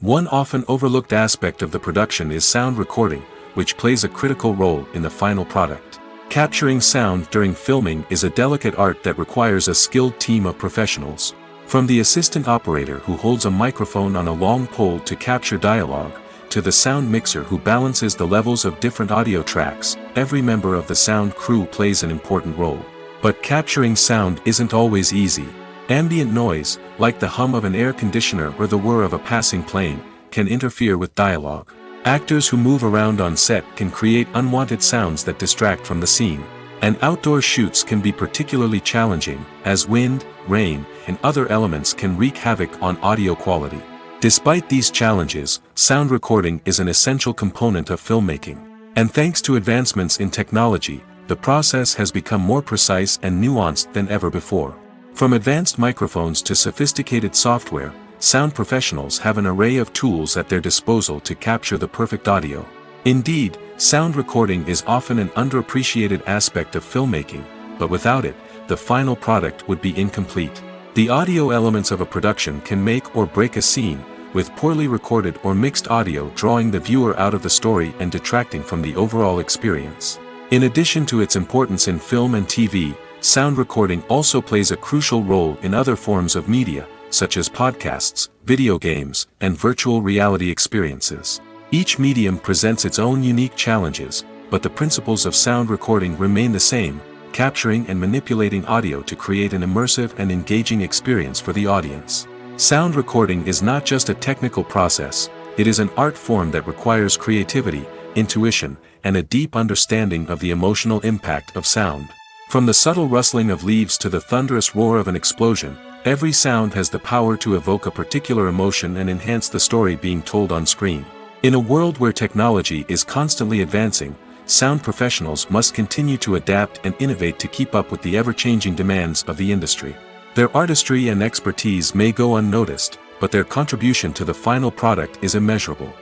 One often overlooked aspect of the production is sound recording, which plays a critical role in the final product. Capturing sound during filming is a delicate art that requires a skilled team of professionals. From the assistant operator who holds a microphone on a long pole to capture dialogue, to the sound mixer who balances the levels of different audio tracks, every member of the sound crew plays an important role. But capturing sound isn't always easy. Ambient noise, like the hum of an air conditioner or the whir of a passing plane, can interfere with dialogue. Actors who move around on set can create unwanted sounds that distract from the scene. And outdoor shoots can be particularly challenging, as wind, rain, and other elements can wreak havoc on audio quality. Despite these challenges, sound recording is an essential component of filmmaking. And thanks to advancements in technology, the process has become more precise and nuanced than ever before. From advanced microphones to sophisticated software, sound professionals have an array of tools at their disposal to capture the perfect audio. Indeed, sound recording is often an underappreciated aspect of filmmaking, but without it, the final product would be incomplete. The audio elements of a production can make or break a scene, with poorly recorded or mixed audio drawing the viewer out of the story and detracting from the overall experience. In addition to its importance in film and TV, sound recording also plays a crucial role in other forms of media, such as podcasts, video games, and virtual reality experiences. Each medium presents its own unique challenges, but the principles of sound recording remain the same, capturing and manipulating audio to create an immersive and engaging experience for the audience. Sound recording is not just a technical process, it is an art form that requires creativity, intuition, and a deep understanding of the emotional impact of sound. From the subtle rustling of leaves to the thunderous roar of an explosion, every sound has the power to evoke a particular emotion and enhance the story being told on screen. In a world where technology is constantly advancing, sound professionals must continue to adapt and innovate to keep up with the ever-changing demands of the industry. Their artistry and expertise may go unnoticed, but their contribution to the final product is immeasurable.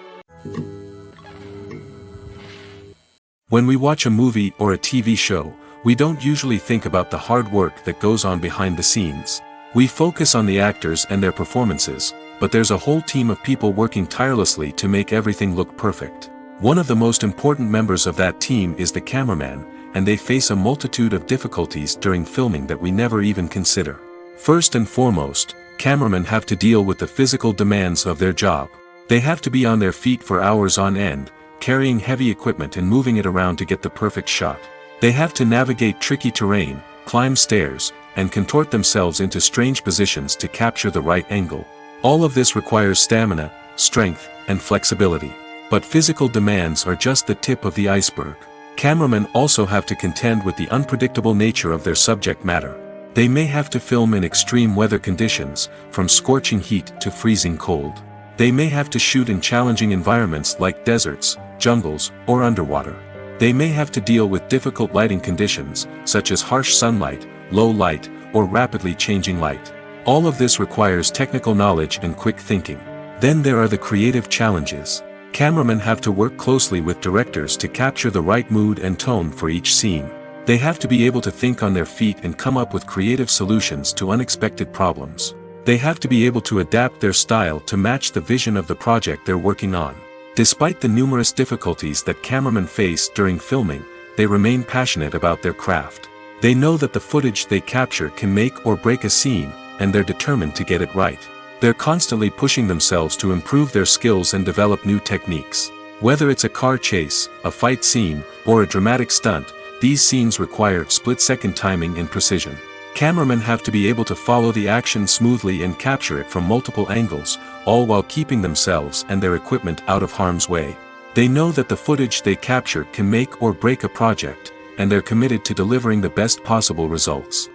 When we watch a movie or a TV show, we don't usually think about the hard work that goes on behind the scenes. We focus on the actors and their performances, but there's a whole team of people working tirelessly to make everything look perfect. One of the most important members of that team is the cameraman, and they face a multitude of difficulties during filming that we never even consider. First and foremost, cameramen have to deal with the physical demands of their job. They have to be on their feet for hours on end, carrying heavy equipment and moving it around to get the perfect shot. They have to navigate tricky terrain, climb stairs, and contort themselves into strange positions to capture the right angle. All of this requires stamina, strength, and flexibility. But physical demands are just the tip of the iceberg. Cameramen also have to contend with the unpredictable nature of their subject matter. They may have to film in extreme weather conditions, from scorching heat to freezing cold. They may have to shoot in challenging environments like deserts, jungles, or underwater. They may have to deal with difficult lighting conditions, such as harsh sunlight, low light, or rapidly changing light. All of this requires technical knowledge and quick thinking. Then there are the creative challenges. Cameramen have to work closely with directors to capture the right mood and tone for each scene. They have to be able to think on their feet and come up with creative solutions to unexpected problems. They have to be able to adapt their style to match the vision of the project they're working on. Despite the numerous difficulties that cameramen face during filming, they remain passionate about their craft. They know that the footage they capture can make or break a scene, and they're determined to get it right. They're constantly pushing themselves to improve their skills and develop new techniques. Whether it's a car chase, a fight scene, or a dramatic stunt, these scenes require split-second timing and precision. Cameramen have to be able to follow the action smoothly and capture it from multiple angles, all while keeping themselves and their equipment out of harm's way. They know that the footage they capture can make or break a project, and they're committed to delivering the best possible results.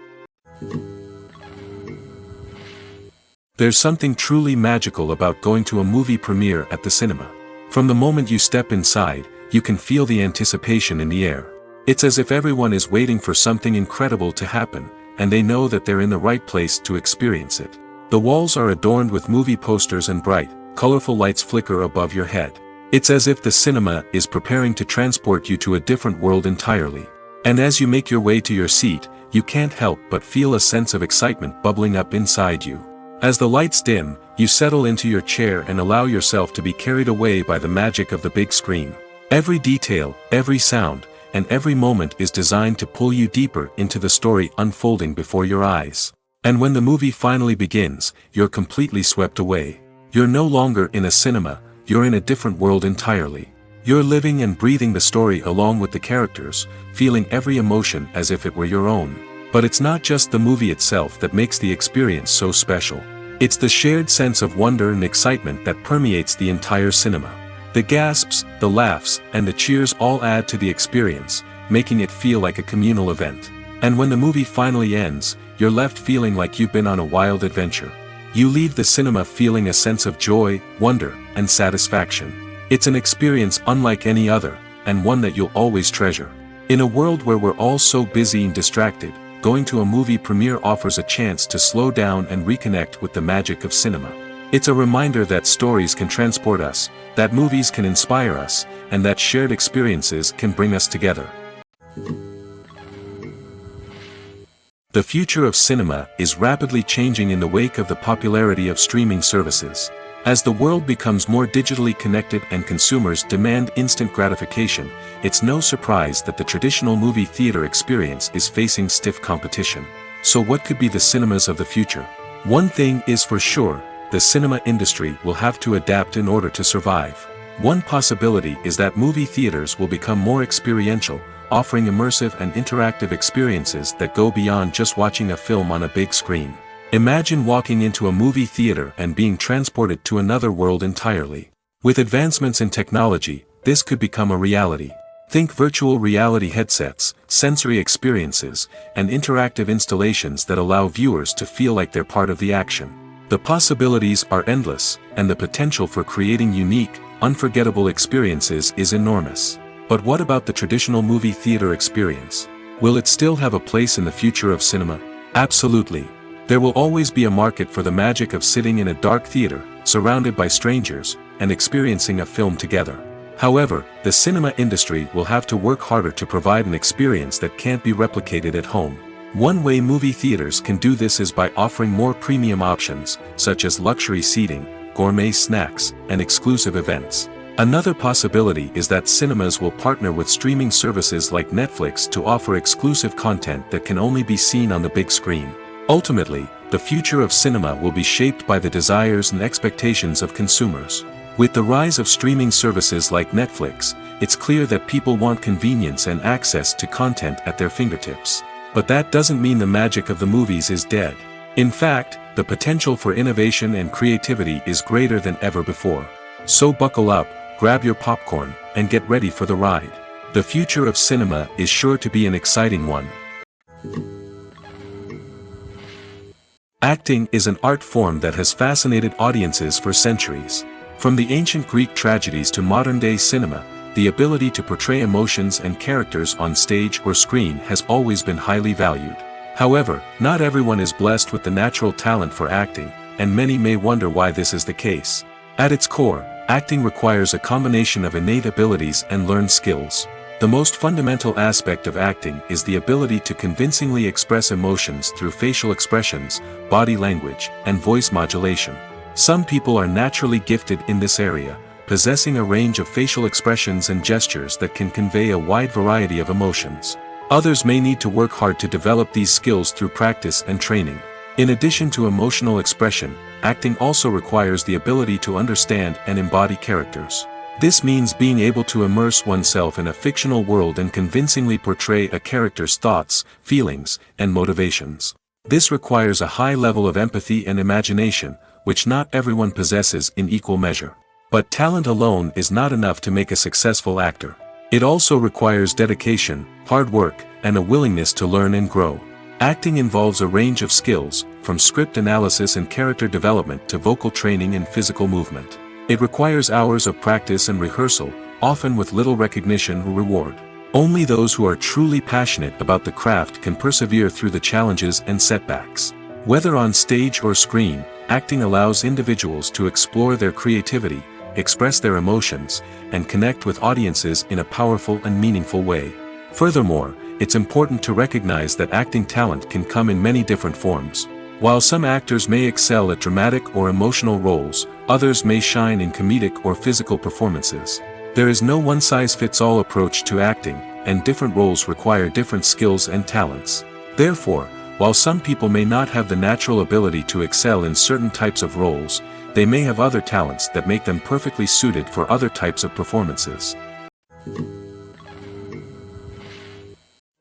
There's something truly magical about going to a movie premiere at the cinema. From the moment you step inside, you can feel the anticipation in the air. It's as if everyone is waiting for something incredible to happen, and they know that they're in the right place to experience it. The walls are adorned with movie posters and bright, colorful lights flicker above your head. It's as if the cinema is preparing to transport you to a different world entirely. And as you make your way to your seat, you can't help but feel a sense of excitement bubbling up inside you. As the lights dim, you settle into your chair and allow yourself to be carried away by the magic of the big screen. Every detail, every sound, and every moment is designed to pull you deeper into the story unfolding before your eyes. And when the movie finally begins, you're completely swept away. You're no longer in a cinema, you're in a different world entirely. You're living and breathing the story along with the characters, feeling every emotion as if it were your own. But it's not just the movie itself that makes the experience so special. It's the shared sense of wonder and excitement that permeates the entire cinema. The gasps, the laughs, and the cheers all add to the experience, making it feel like a communal event. And when the movie finally ends, you're left feeling like you've been on a wild adventure. You leave the cinema feeling a sense of joy, wonder, and satisfaction. It's an experience unlike any other, and one that you'll always treasure. In a world where we're all so busy and distracted, going to a movie premiere offers a chance to slow down and reconnect with the magic of cinema. It's a reminder that stories can transport us, that movies can inspire us, and that shared experiences can bring us together. The future of cinema is rapidly changing in the wake of the popularity of streaming services. As the world becomes more digitally connected and consumers demand instant gratification, it's no surprise that the traditional movie theater experience is facing stiff competition. So what could be the cinemas of the future? One thing is for sure, the cinema industry will have to adapt in order to survive. One possibility is that movie theaters will become more experiential, offering immersive and interactive experiences that go beyond just watching a film on a big screen. Imagine walking into a movie theater and being transported to another world entirely. With advancements in technology, this could become a reality. Think virtual reality headsets, sensory experiences, and interactive installations that allow viewers to feel like they're part of the action. The possibilities are endless, and the potential for creating unique, unforgettable experiences is enormous. But what about the traditional movie theater experience? Will it still have a place in the future of cinema? Absolutely. There will always be a market for the magic of sitting in a dark theater, surrounded by strangers, and experiencing a film together. However, the cinema industry will have to work harder to provide an experience that can't be replicated at home. One way movie theaters can do this is by offering more premium options, such as luxury seating, gourmet snacks, and exclusive events. Another possibility is that cinemas will partner with streaming services like Netflix to offer exclusive content that can only be seen on the big screen. Ultimately, the future of cinema will be shaped by the desires and expectations of consumers. With the rise of streaming services like Netflix, it's clear that people want convenience and access to content at their fingertips. But that doesn't mean the magic of the movies is dead. In fact, the potential for innovation and creativity is greater than ever before. So buckle up, grab your popcorn, and get ready for the ride. The future of cinema is sure to be an exciting one. Acting is an art form that has fascinated audiences for centuries. From the ancient Greek tragedies to modern-day cinema, the ability to portray emotions and characters on stage or screen has always been highly valued. However, not everyone is blessed with the natural talent for acting, and many may wonder why this is the case. At its core, acting requires a combination of innate abilities and learned skills. The most fundamental aspect of acting is the ability to convincingly express emotions through facial expressions, body language, and voice modulation. Some people are naturally gifted in this area, possessing a range of facial expressions and gestures that can convey a wide variety of emotions. Others may need to work hard to develop these skills through practice and training. In addition to emotional expression, acting also requires the ability to understand and embody characters. This means being able to immerse oneself in a fictional world and convincingly portray a character's thoughts, feelings, and motivations. This requires a high level of empathy and imagination, which not everyone possesses in equal measure. But talent alone is not enough to make a successful actor. It also requires dedication, hard work, and a willingness to learn and grow. Acting involves a range of skills, from script analysis and character development to vocal training and physical movement. It requires hours of practice and rehearsal, often with little recognition or reward. Only those who are truly passionate about the craft can persevere through the challenges and setbacks. Whether on stage or screen, acting allows individuals to explore their creativity, express their emotions, and connect with audiences in a powerful and meaningful way. Furthermore, it's important to recognize that acting talent can come in many different forms. While some actors may excel at dramatic or emotional roles, others may shine in comedic or physical performances. There is no one-size-fits-all approach to acting, and different roles require different skills and talents. Therefore, while some people may not have the natural ability to excel in certain types of roles, they may have other talents that make them perfectly suited for other types of performances.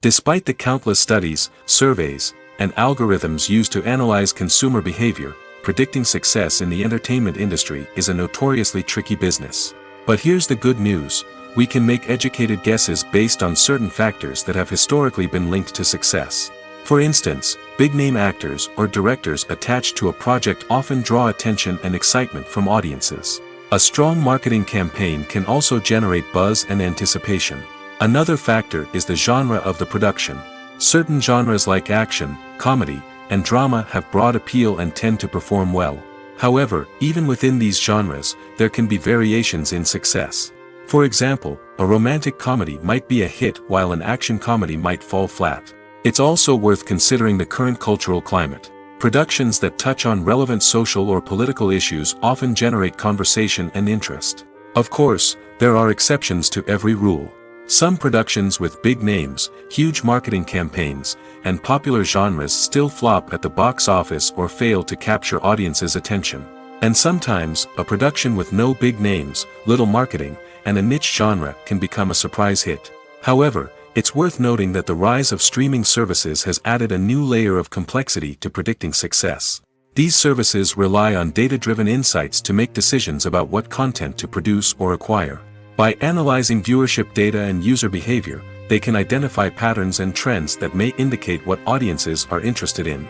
Despite the countless studies, surveys, and algorithms used to analyze consumer behavior, predicting success in the entertainment industry is a notoriously tricky business. But here's the good news: we can make educated guesses based on certain factors that have historically been linked to success. For instance, big-name actors or directors attached to a project often draw attention and excitement from audiences. A strong marketing campaign can also generate buzz and anticipation. Another factor is the genre of the production. Certain genres like action, comedy, and drama have broad appeal and tend to perform well. However, even within these genres, there can be variations in success. For example, a romantic comedy might be a hit while an action comedy might fall flat. It's also worth considering the current cultural climate. Productions that touch on relevant social or political issues often generate conversation and interest. Of course, there are exceptions to every rule. Some productions with big names, huge marketing campaigns, and popular genres still flop at the box office or fail to capture audiences' attention. And sometimes, a production with no big names, little marketing, and a niche genre can become a surprise hit. However, it's worth noting that the rise of streaming services has added a new layer of complexity to predicting success. These services rely on data-driven insights to make decisions about what content to produce or acquire. By analyzing viewership data and user behavior, they can identify patterns and trends that may indicate what audiences are interested in.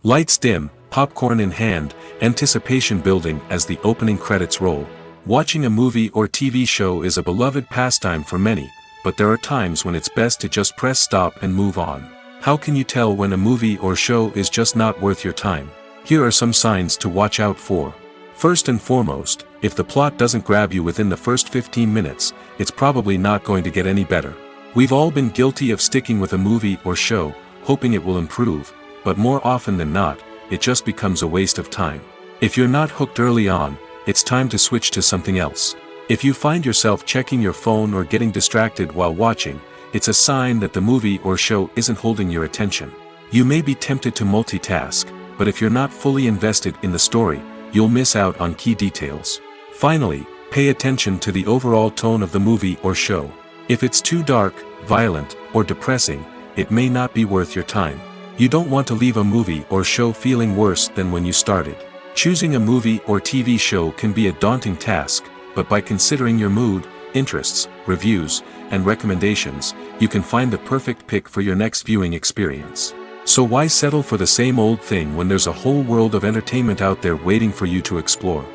Lights dim, popcorn in hand, anticipation building as the opening credits roll. Watching a movie or TV show is a beloved pastime for many, but there are times when it's best to just press stop and move on. How can you tell when a movie or show is just not worth your time? Here are some signs to watch out for. First and foremost, if the plot doesn't grab you within the first 15 minutes, it's probably not going to get any better. We've all been guilty of sticking with a movie or show, hoping it will improve, but more often than not, it just becomes a waste of time. If you're not hooked early on, it's time to switch to something else. If you find yourself checking your phone or getting distracted while watching, it's a sign that the movie or show isn't holding your attention. You may be tempted to multitask, but if you're not fully invested in the story, you'll miss out on key details. Finally, pay attention to the overall tone of the movie or show. If it's too dark, violent, or depressing, it may not be worth your time. You don't want to leave a movie or show feeling worse than when you started. Choosing a movie or TV show can be a daunting task, but by considering your mood, interests, reviews, and recommendations, you can find the perfect pick for your next viewing experience. So why settle for the same old thing when there's a whole world of entertainment out there waiting for you to explore?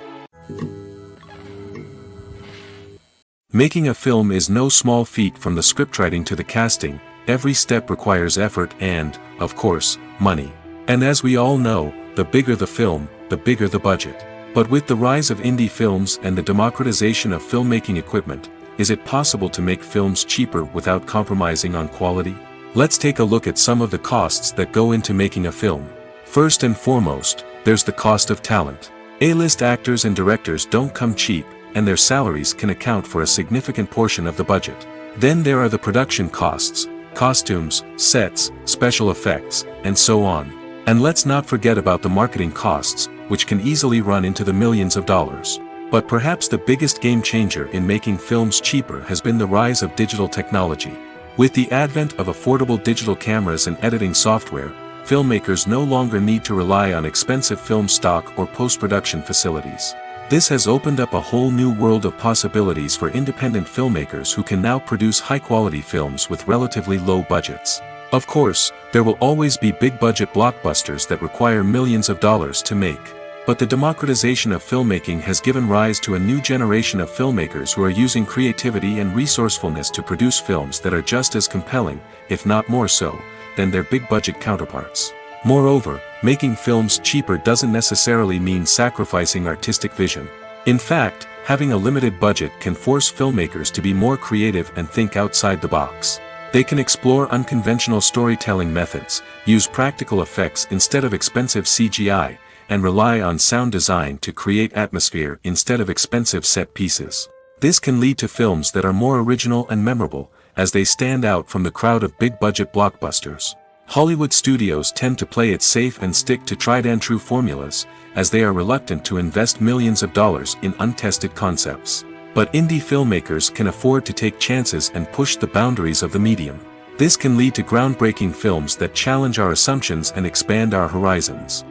Making a film is no small feat. From the scriptwriting to the casting, every step requires effort and, of course, money. And as we all know, the bigger the film, the bigger the budget. But with the rise of indie films and the democratization of filmmaking equipment, is it possible to make films cheaper without compromising on quality? Let's take a look at some of the costs that go into making a film. First and foremost, there's the cost of talent. A-list actors and directors don't come cheap, and their salaries can account for a significant portion of the budget. Then there are the production costs, costumes, sets, special effects, and so on. And let's not forget about the marketing costs, which can easily run into the millions of dollars. But perhaps the biggest game changer in making films cheaper has been the rise of digital technology. With the advent of affordable digital cameras and editing software, filmmakers no longer need to rely on expensive film stock or post-production facilities. This has opened up a whole new world of possibilities for independent filmmakers who can now produce high-quality films with relatively low budgets. Of course, there will always be big-budget blockbusters that require millions of dollars to make. But the democratization of filmmaking has given rise to a new generation of filmmakers who are using creativity and resourcefulness to produce films that are just as compelling, if not more so, than their big-budget counterparts. Moreover, making films cheaper doesn't necessarily mean sacrificing artistic vision. In fact, having a limited budget can force filmmakers to be more creative and think outside the box. They can explore unconventional storytelling methods, use practical effects instead of expensive CGI, and rely on sound design to create atmosphere instead of expensive set pieces. This can lead to films that are more original and memorable, as they stand out from the crowd of big-budget blockbusters. Hollywood studios tend to play it safe and stick to tried-and-true formulas, as they are reluctant to invest millions of dollars in untested concepts. But indie filmmakers can afford to take chances and push the boundaries of the medium. This can lead to groundbreaking films that challenge our assumptions and expand our horizons.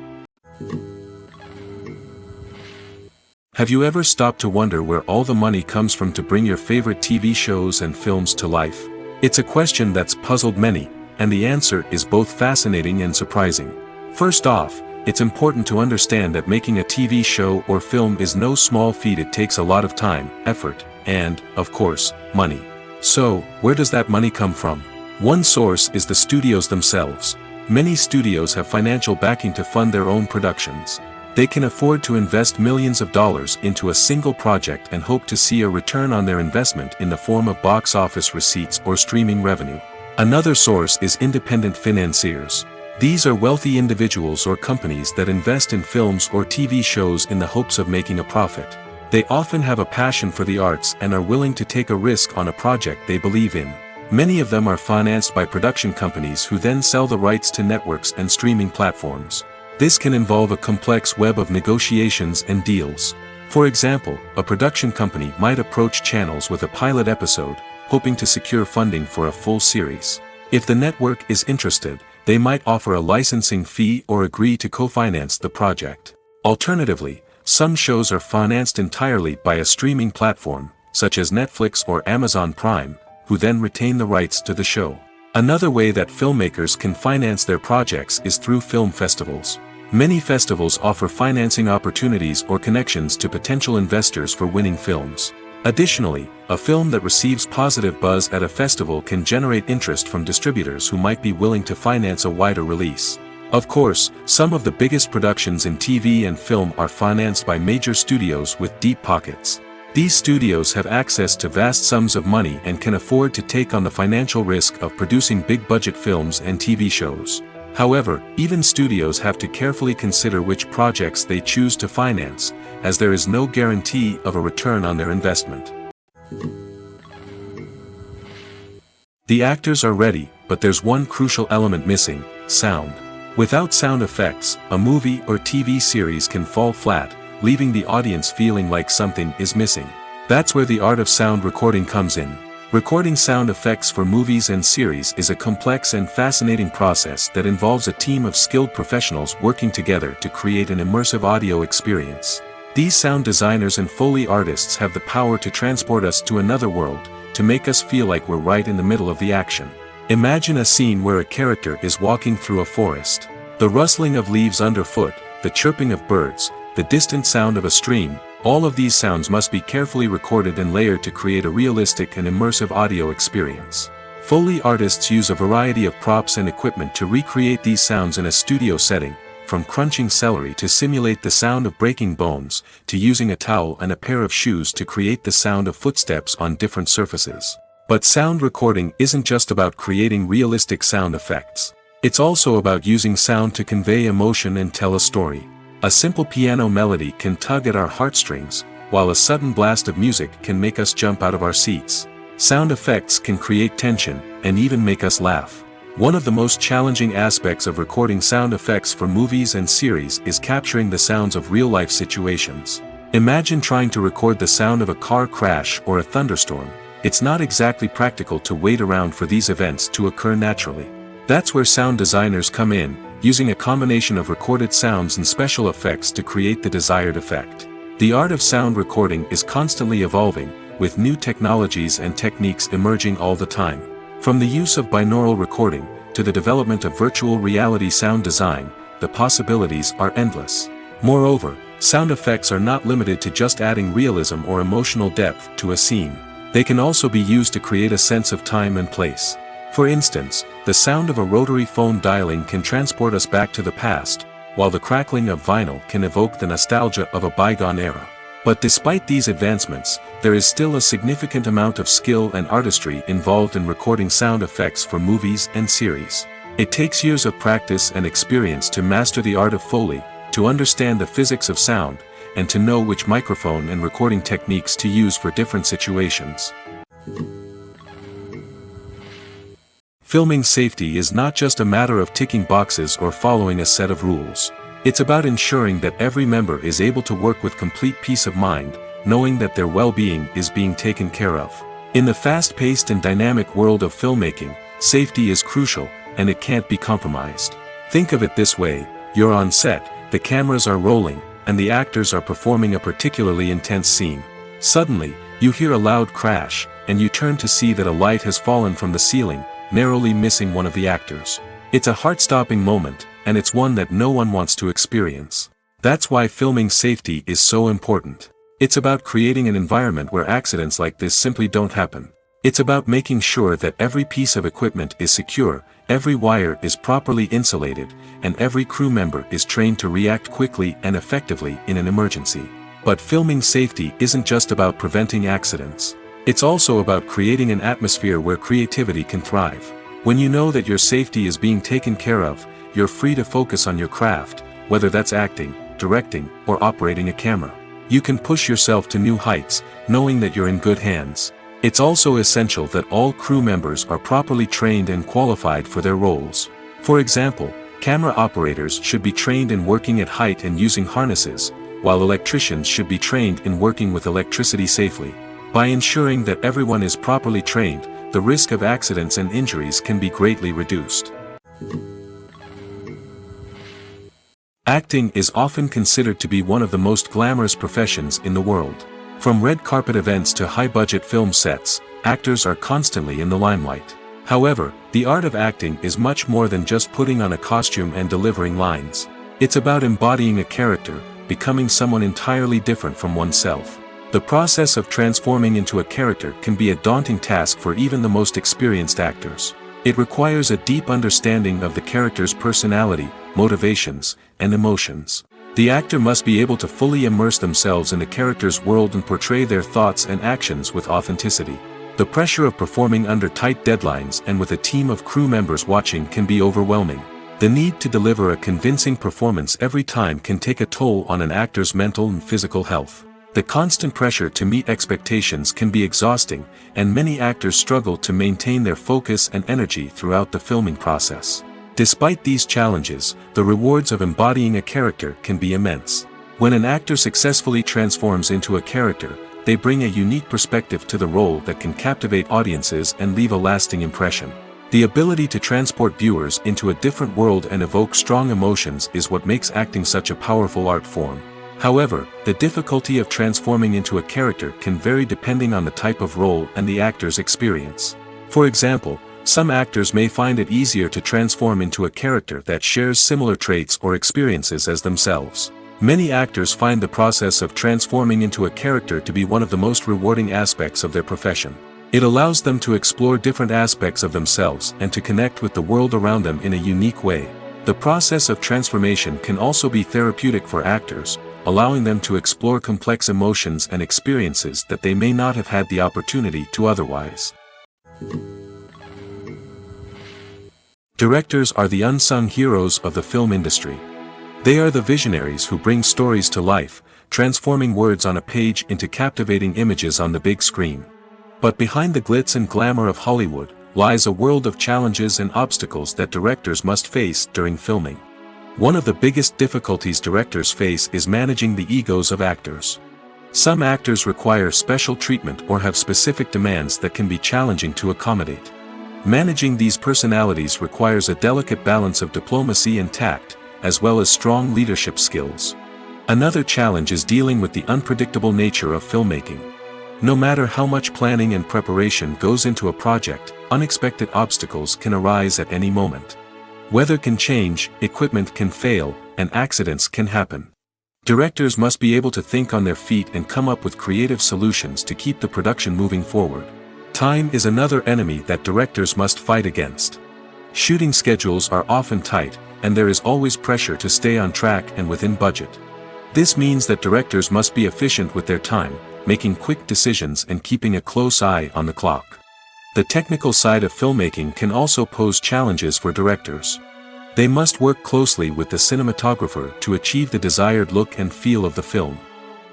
Have you ever stopped to wonder where all the money comes from to bring your favorite TV shows and films to life? It's a question that's puzzled many, and the answer is both fascinating and surprising. First off, it's important to understand that making a TV show or film is no small feat. It takes a lot of time, effort, and, of course, money. So, where does that money come from? One source is the studios themselves. Many studios have financial backing to fund their own productions. They can afford to invest millions of dollars into a single project and hope to see a return on their investment in the form of box office receipts or streaming revenue. Another source is independent financiers. These are wealthy individuals or companies that invest in films or TV shows in the hopes of making a profit. They often have a passion for the arts and are willing to take a risk on a project they believe in. Many of them are financed by production companies who then sell the rights to networks and streaming platforms. This can involve a complex web of negotiations and deals. For example, a production company might approach channels with a pilot episode, hoping to secure funding for a full series. If the network is interested, they might offer a licensing fee or agree to co-finance the project. Alternatively, some shows are financed entirely by a streaming platform, such as Netflix or Amazon Prime, who then retain the rights to the show. Another way that filmmakers can finance their projects is through film festivals. Many festivals offer financing opportunities or connections to potential investors for winning films. Additionally, a film that receives positive buzz at a festival can generate interest from distributors who might be willing to finance a wider release. Of course, some of the biggest productions in TV and film are financed by major studios with deep pockets. These studios have access to vast sums of money and can afford to take on the financial risk of producing big-budget films and TV shows. However, even studios have to carefully consider which projects they choose to finance, as there is no guarantee of a return on their investment. The actors are ready, but there's one crucial element missing: sound. Without sound effects, a movie or TV series can fall flat, leaving the audience feeling like something is missing. That's where the art of sound recording comes in. Recording sound effects for movies and series is a complex and fascinating process that involves a team of skilled professionals working together to create an immersive audio experience. These sound designers and Foley artists have the power to transport us to another world, to make us feel like we're right in the middle of the action. Imagine a scene where a character is walking through a forest. The rustling of leaves underfoot, the chirping of birds, the distant sound of a stream, all of these sounds must be carefully recorded and layered to create a realistic and immersive audio experience. Foley artists use a variety of props and equipment to recreate these sounds in a studio setting, from crunching celery to simulate the sound of breaking bones, to using a towel and a pair of shoes to create the sound of footsteps on different surfaces. But sound recording isn't just about creating realistic sound effects. It's also about using sound to convey emotion and tell a story. A simple piano melody can tug at our heartstrings, while a sudden blast of music can make us jump out of our seats. Sound effects can create tension, and even make us laugh. One of the most challenging aspects of recording sound effects for movies and series is capturing the sounds of real-life situations. Imagine trying to record the sound of a car crash or a thunderstorm. It's not exactly practical to wait around for these events to occur naturally. That's where sound designers come in, using a combination of recorded sounds and special effects to create the desired effect. The art of sound recording is constantly evolving, with new technologies and techniques emerging all the time. From the use of binaural recording, to the development of virtual reality sound design, the possibilities are endless. Moreover, sound effects are not limited to just adding realism or emotional depth to a scene. They can also be used to create a sense of time and place. For instance, the sound of a rotary phone dialing can transport us back to the past, while the crackling of vinyl can evoke the nostalgia of a bygone era. But despite these advancements, there is still a significant amount of skill and artistry involved in recording sound effects for movies and series. It takes years of practice and experience to master the art of Foley, to understand the physics of sound, and to know which microphone and recording techniques to use for different situations. Filming safety is not just a matter of ticking boxes or following a set of rules. It's about ensuring that every member is able to work with complete peace of mind, knowing that their well-being is being taken care of. In the fast-paced and dynamic world of filmmaking, safety is crucial, and it can't be compromised. Think of it this way: you're on set, the cameras are rolling, and the actors are performing a particularly intense scene. Suddenly, you hear a loud crash, and you turn to see that a light has fallen from the ceiling, narrowly missing one of the actors. It's a heart-stopping moment, and it's one that no one wants to experience. That's why filming safety is so important. It's about creating an environment where accidents like this simply don't happen. It's about making sure that every piece of equipment is secure, every wire is properly insulated, and every crew member is trained to react quickly and effectively in an emergency. But filming safety isn't just about preventing accidents. It's also about creating an atmosphere where creativity can thrive. When you know that your safety is being taken care of, you're free to focus on your craft, whether that's acting, directing, or operating a camera. You can push yourself to new heights, knowing that you're in good hands. It's also essential that all crew members are properly trained and qualified for their roles. For example, camera operators should be trained in working at height and using harnesses, while electricians should be trained in working with electricity safely. By ensuring that everyone is properly trained, the risk of accidents and injuries can be greatly reduced. Acting is often considered to be one of the most glamorous professions in the world. From red carpet events to high-budget film sets, actors are constantly in the limelight. However, the art of acting is much more than just putting on a costume and delivering lines. It's about embodying a character, becoming someone entirely different from oneself. The process of transforming into a character can be a daunting task for even the most experienced actors. It requires a deep understanding of the character's personality, motivations, and emotions. The actor must be able to fully immerse themselves in the character's world and portray their thoughts and actions with authenticity. The pressure of performing under tight deadlines and with a team of crew members watching can be overwhelming. The need to deliver a convincing performance every time can take a toll on an actor's mental and physical health. The constant pressure to meet expectations can be exhausting, and many actors struggle to maintain their focus and energy throughout the filming process. Despite these challenges, the rewards of embodying a character can be immense. When an actor successfully transforms into a character, they bring a unique perspective to the role that can captivate audiences and leave a lasting impression. The ability to transport viewers into a different world and evoke strong emotions is what makes acting such a powerful art form. However, the difficulty of transforming into a character can vary depending on the type of role and the actor's experience. For example, some actors may find it easier to transform into a character that shares similar traits or experiences as themselves. Many actors find the process of transforming into a character to be one of the most rewarding aspects of their profession. It allows them to explore different aspects of themselves and to connect with the world around them in a unique way. The process of transformation can also be therapeutic for actors, allowing them to explore complex emotions and experiences that they may not have had the opportunity to otherwise. Directors are the unsung heroes of the film industry. They are the visionaries who bring stories to life, transforming words on a page into captivating images on the big screen. But behind the glitz and glamour of Hollywood lies a world of challenges and obstacles that directors must face during filming. One of the biggest difficulties directors face is managing the egos of actors. Some actors require special treatment or have specific demands that can be challenging to accommodate. Managing these personalities requires a delicate balance of diplomacy and tact, as well as strong leadership skills. Another challenge is dealing with the unpredictable nature of filmmaking. No matter how much planning and preparation goes into a project, unexpected obstacles can arise at any moment. Weather can change, equipment can fail, and accidents can happen. Directors must be able to think on their feet and come up with creative solutions to keep the production moving forward. Time is another enemy that directors must fight against. Shooting schedules are often tight, and there is always pressure to stay on track and within budget. This means that directors must be efficient with their time, making quick decisions and keeping a close eye on the clock. The technical side of filmmaking can also pose challenges for directors. They must work closely with the cinematographer to achieve the desired look and feel of the film.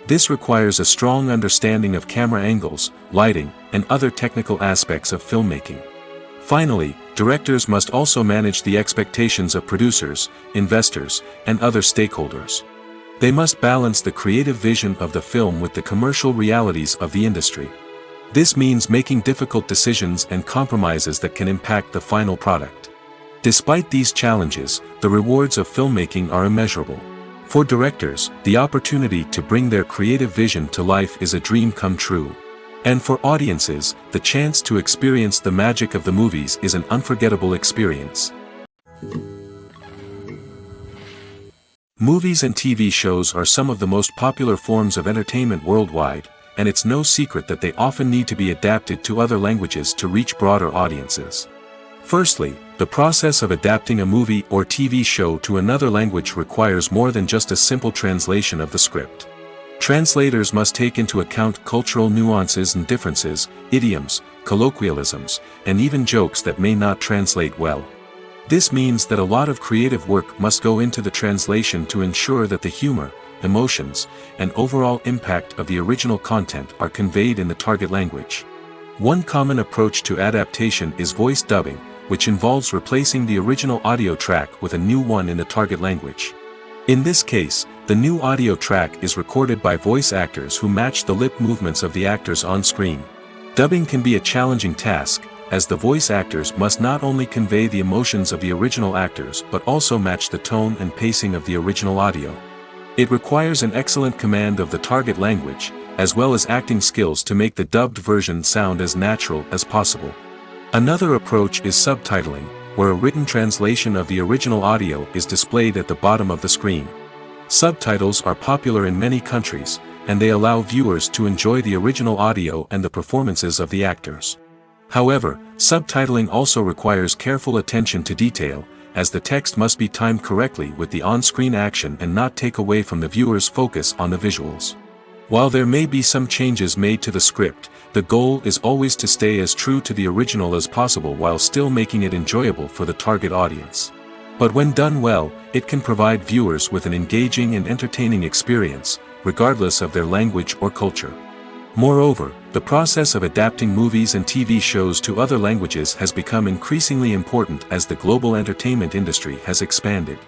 This requires a strong understanding of camera angles, lighting, and other technical aspects of filmmaking. Finally, directors must also manage the expectations of producers, investors, and other stakeholders. They must balance the creative vision of the film with the commercial realities of the industry. This means making difficult decisions and compromises that can impact the final product. Despite these challenges, the rewards of filmmaking are immeasurable. For directors, the opportunity to bring their creative vision to life is a dream come true. And for audiences, the chance to experience the magic of the movies is an unforgettable experience. Movies and TV shows are some of the most popular forms of entertainment worldwide, and it's no secret that they often need to be adapted to other languages to reach broader audiences. Firstly, the process of adapting a movie or TV show to another language requires more than just a simple translation of the script. Translators must take into account cultural nuances and differences, idioms, colloquialisms, and even jokes that may not translate well. This means that a lot of creative work must go into the translation to ensure that the humor, emotions, and overall impact of the original content are conveyed in the target language. One common approach to adaptation is voice dubbing, which involves replacing the original audio track with a new one in the target language. In this case, the new audio track is recorded by voice actors who match the lip movements of the actors on screen. Dubbing can be a challenging task, as the voice actors must not only convey the emotions of the original actors but also match the tone and pacing of the original audio. It requires an excellent command of the target language, as well as acting skills to make the dubbed version sound as natural as possible. Another approach is subtitling, where a written translation of the original audio is displayed at the bottom of the screen. Subtitles are popular in many countries, and they allow viewers to enjoy the original audio and the performances of the actors. However, subtitling also requires careful attention to detail, as the text must be timed correctly with the on-screen action and not take away from the viewer's focus on the visuals. While there may be some changes made to the script, the goal is always to stay as true to the original as possible while still making it enjoyable for the target audience. But when done well, it can provide viewers with an engaging and entertaining experience, regardless of their language or culture. Moreover, the process of adapting movies and TV shows to other languages has become increasingly important as the global entertainment industry has expanded.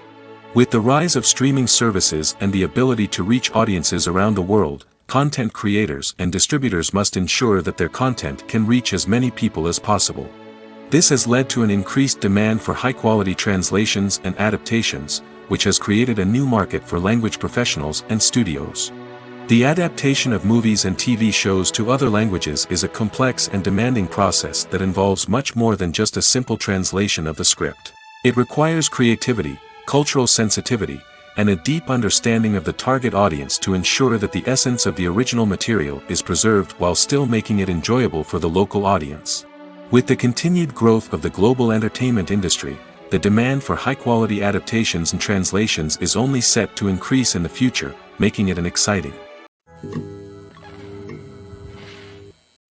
With the rise of streaming services and the ability to reach audiences around the world, content creators and distributors must ensure that their content can reach as many people as possible. This has led to an increased demand for high-quality translations and adaptations, which has created a new market for language professionals and studios. The adaptation of movies and TV shows to other languages is a complex and demanding process that involves much more than just a simple translation of the script. It requires creativity, cultural sensitivity, and a deep understanding of the target audience to ensure that the essence of the original material is preserved while still making it enjoyable for the local audience. With the continued growth of the global entertainment industry, the demand for high-quality adaptations and translations is only set to increase in the future, making it an exciting.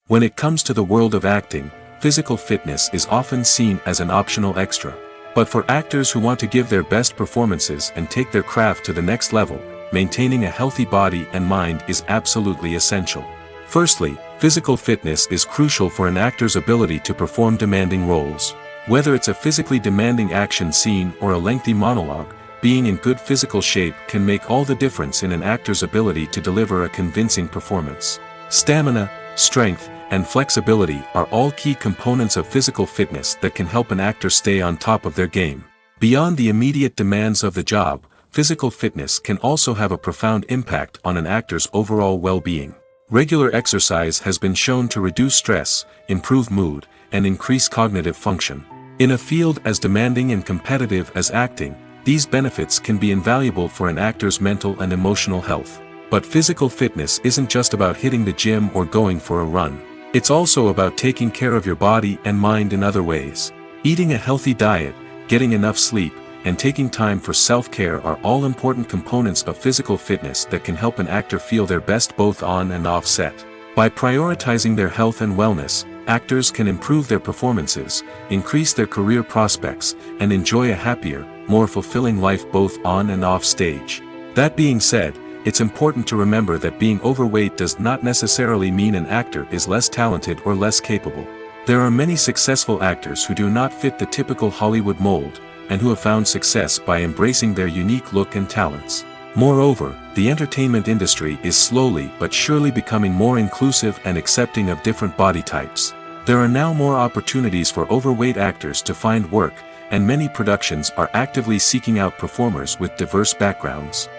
When it comes to the world of acting, physical fitness is often seen as an optional extra. But for actors who want to give their best performances and take their craft to the next level, maintaining a healthy body and mind is absolutely essential. Firstly, physical fitness is crucial for an actor's ability to perform demanding roles. Whether it's a physically demanding action scene or a lengthy monologue, being in good physical shape can make all the difference in an actor's ability to deliver a convincing performance. Stamina, strength, and flexibility are all key components of physical fitness that can help an actor stay on top of their game. Beyond the immediate demands of the job, physical fitness can also have a profound impact on an actor's overall well-being. Regular exercise has been shown to reduce stress, improve mood, and increase cognitive function. In a field as demanding and competitive as acting, these benefits can be invaluable for an actor's mental and emotional health. But physical fitness isn't just about hitting the gym or going for a run. It's also about taking care of your body and mind in other ways. Eating a healthy diet, getting enough sleep, and taking time for self-care are all important components of physical fitness that can help an actor feel their best both on and off set. By prioritizing their health and wellness, actors can improve their performances, increase their career prospects, and enjoy a happier, more fulfilling life both on and off stage. That being said, it's important to remember that being overweight does not necessarily mean an actor is less talented or less capable. There are many successful actors who do not fit the typical Hollywood mold, and who have found success by embracing their unique look and talents. Moreover, the entertainment industry is slowly but surely becoming more inclusive and accepting of different body types. There are now more opportunities for overweight actors to find work, and many productions are actively seeking out performers with diverse backgrounds.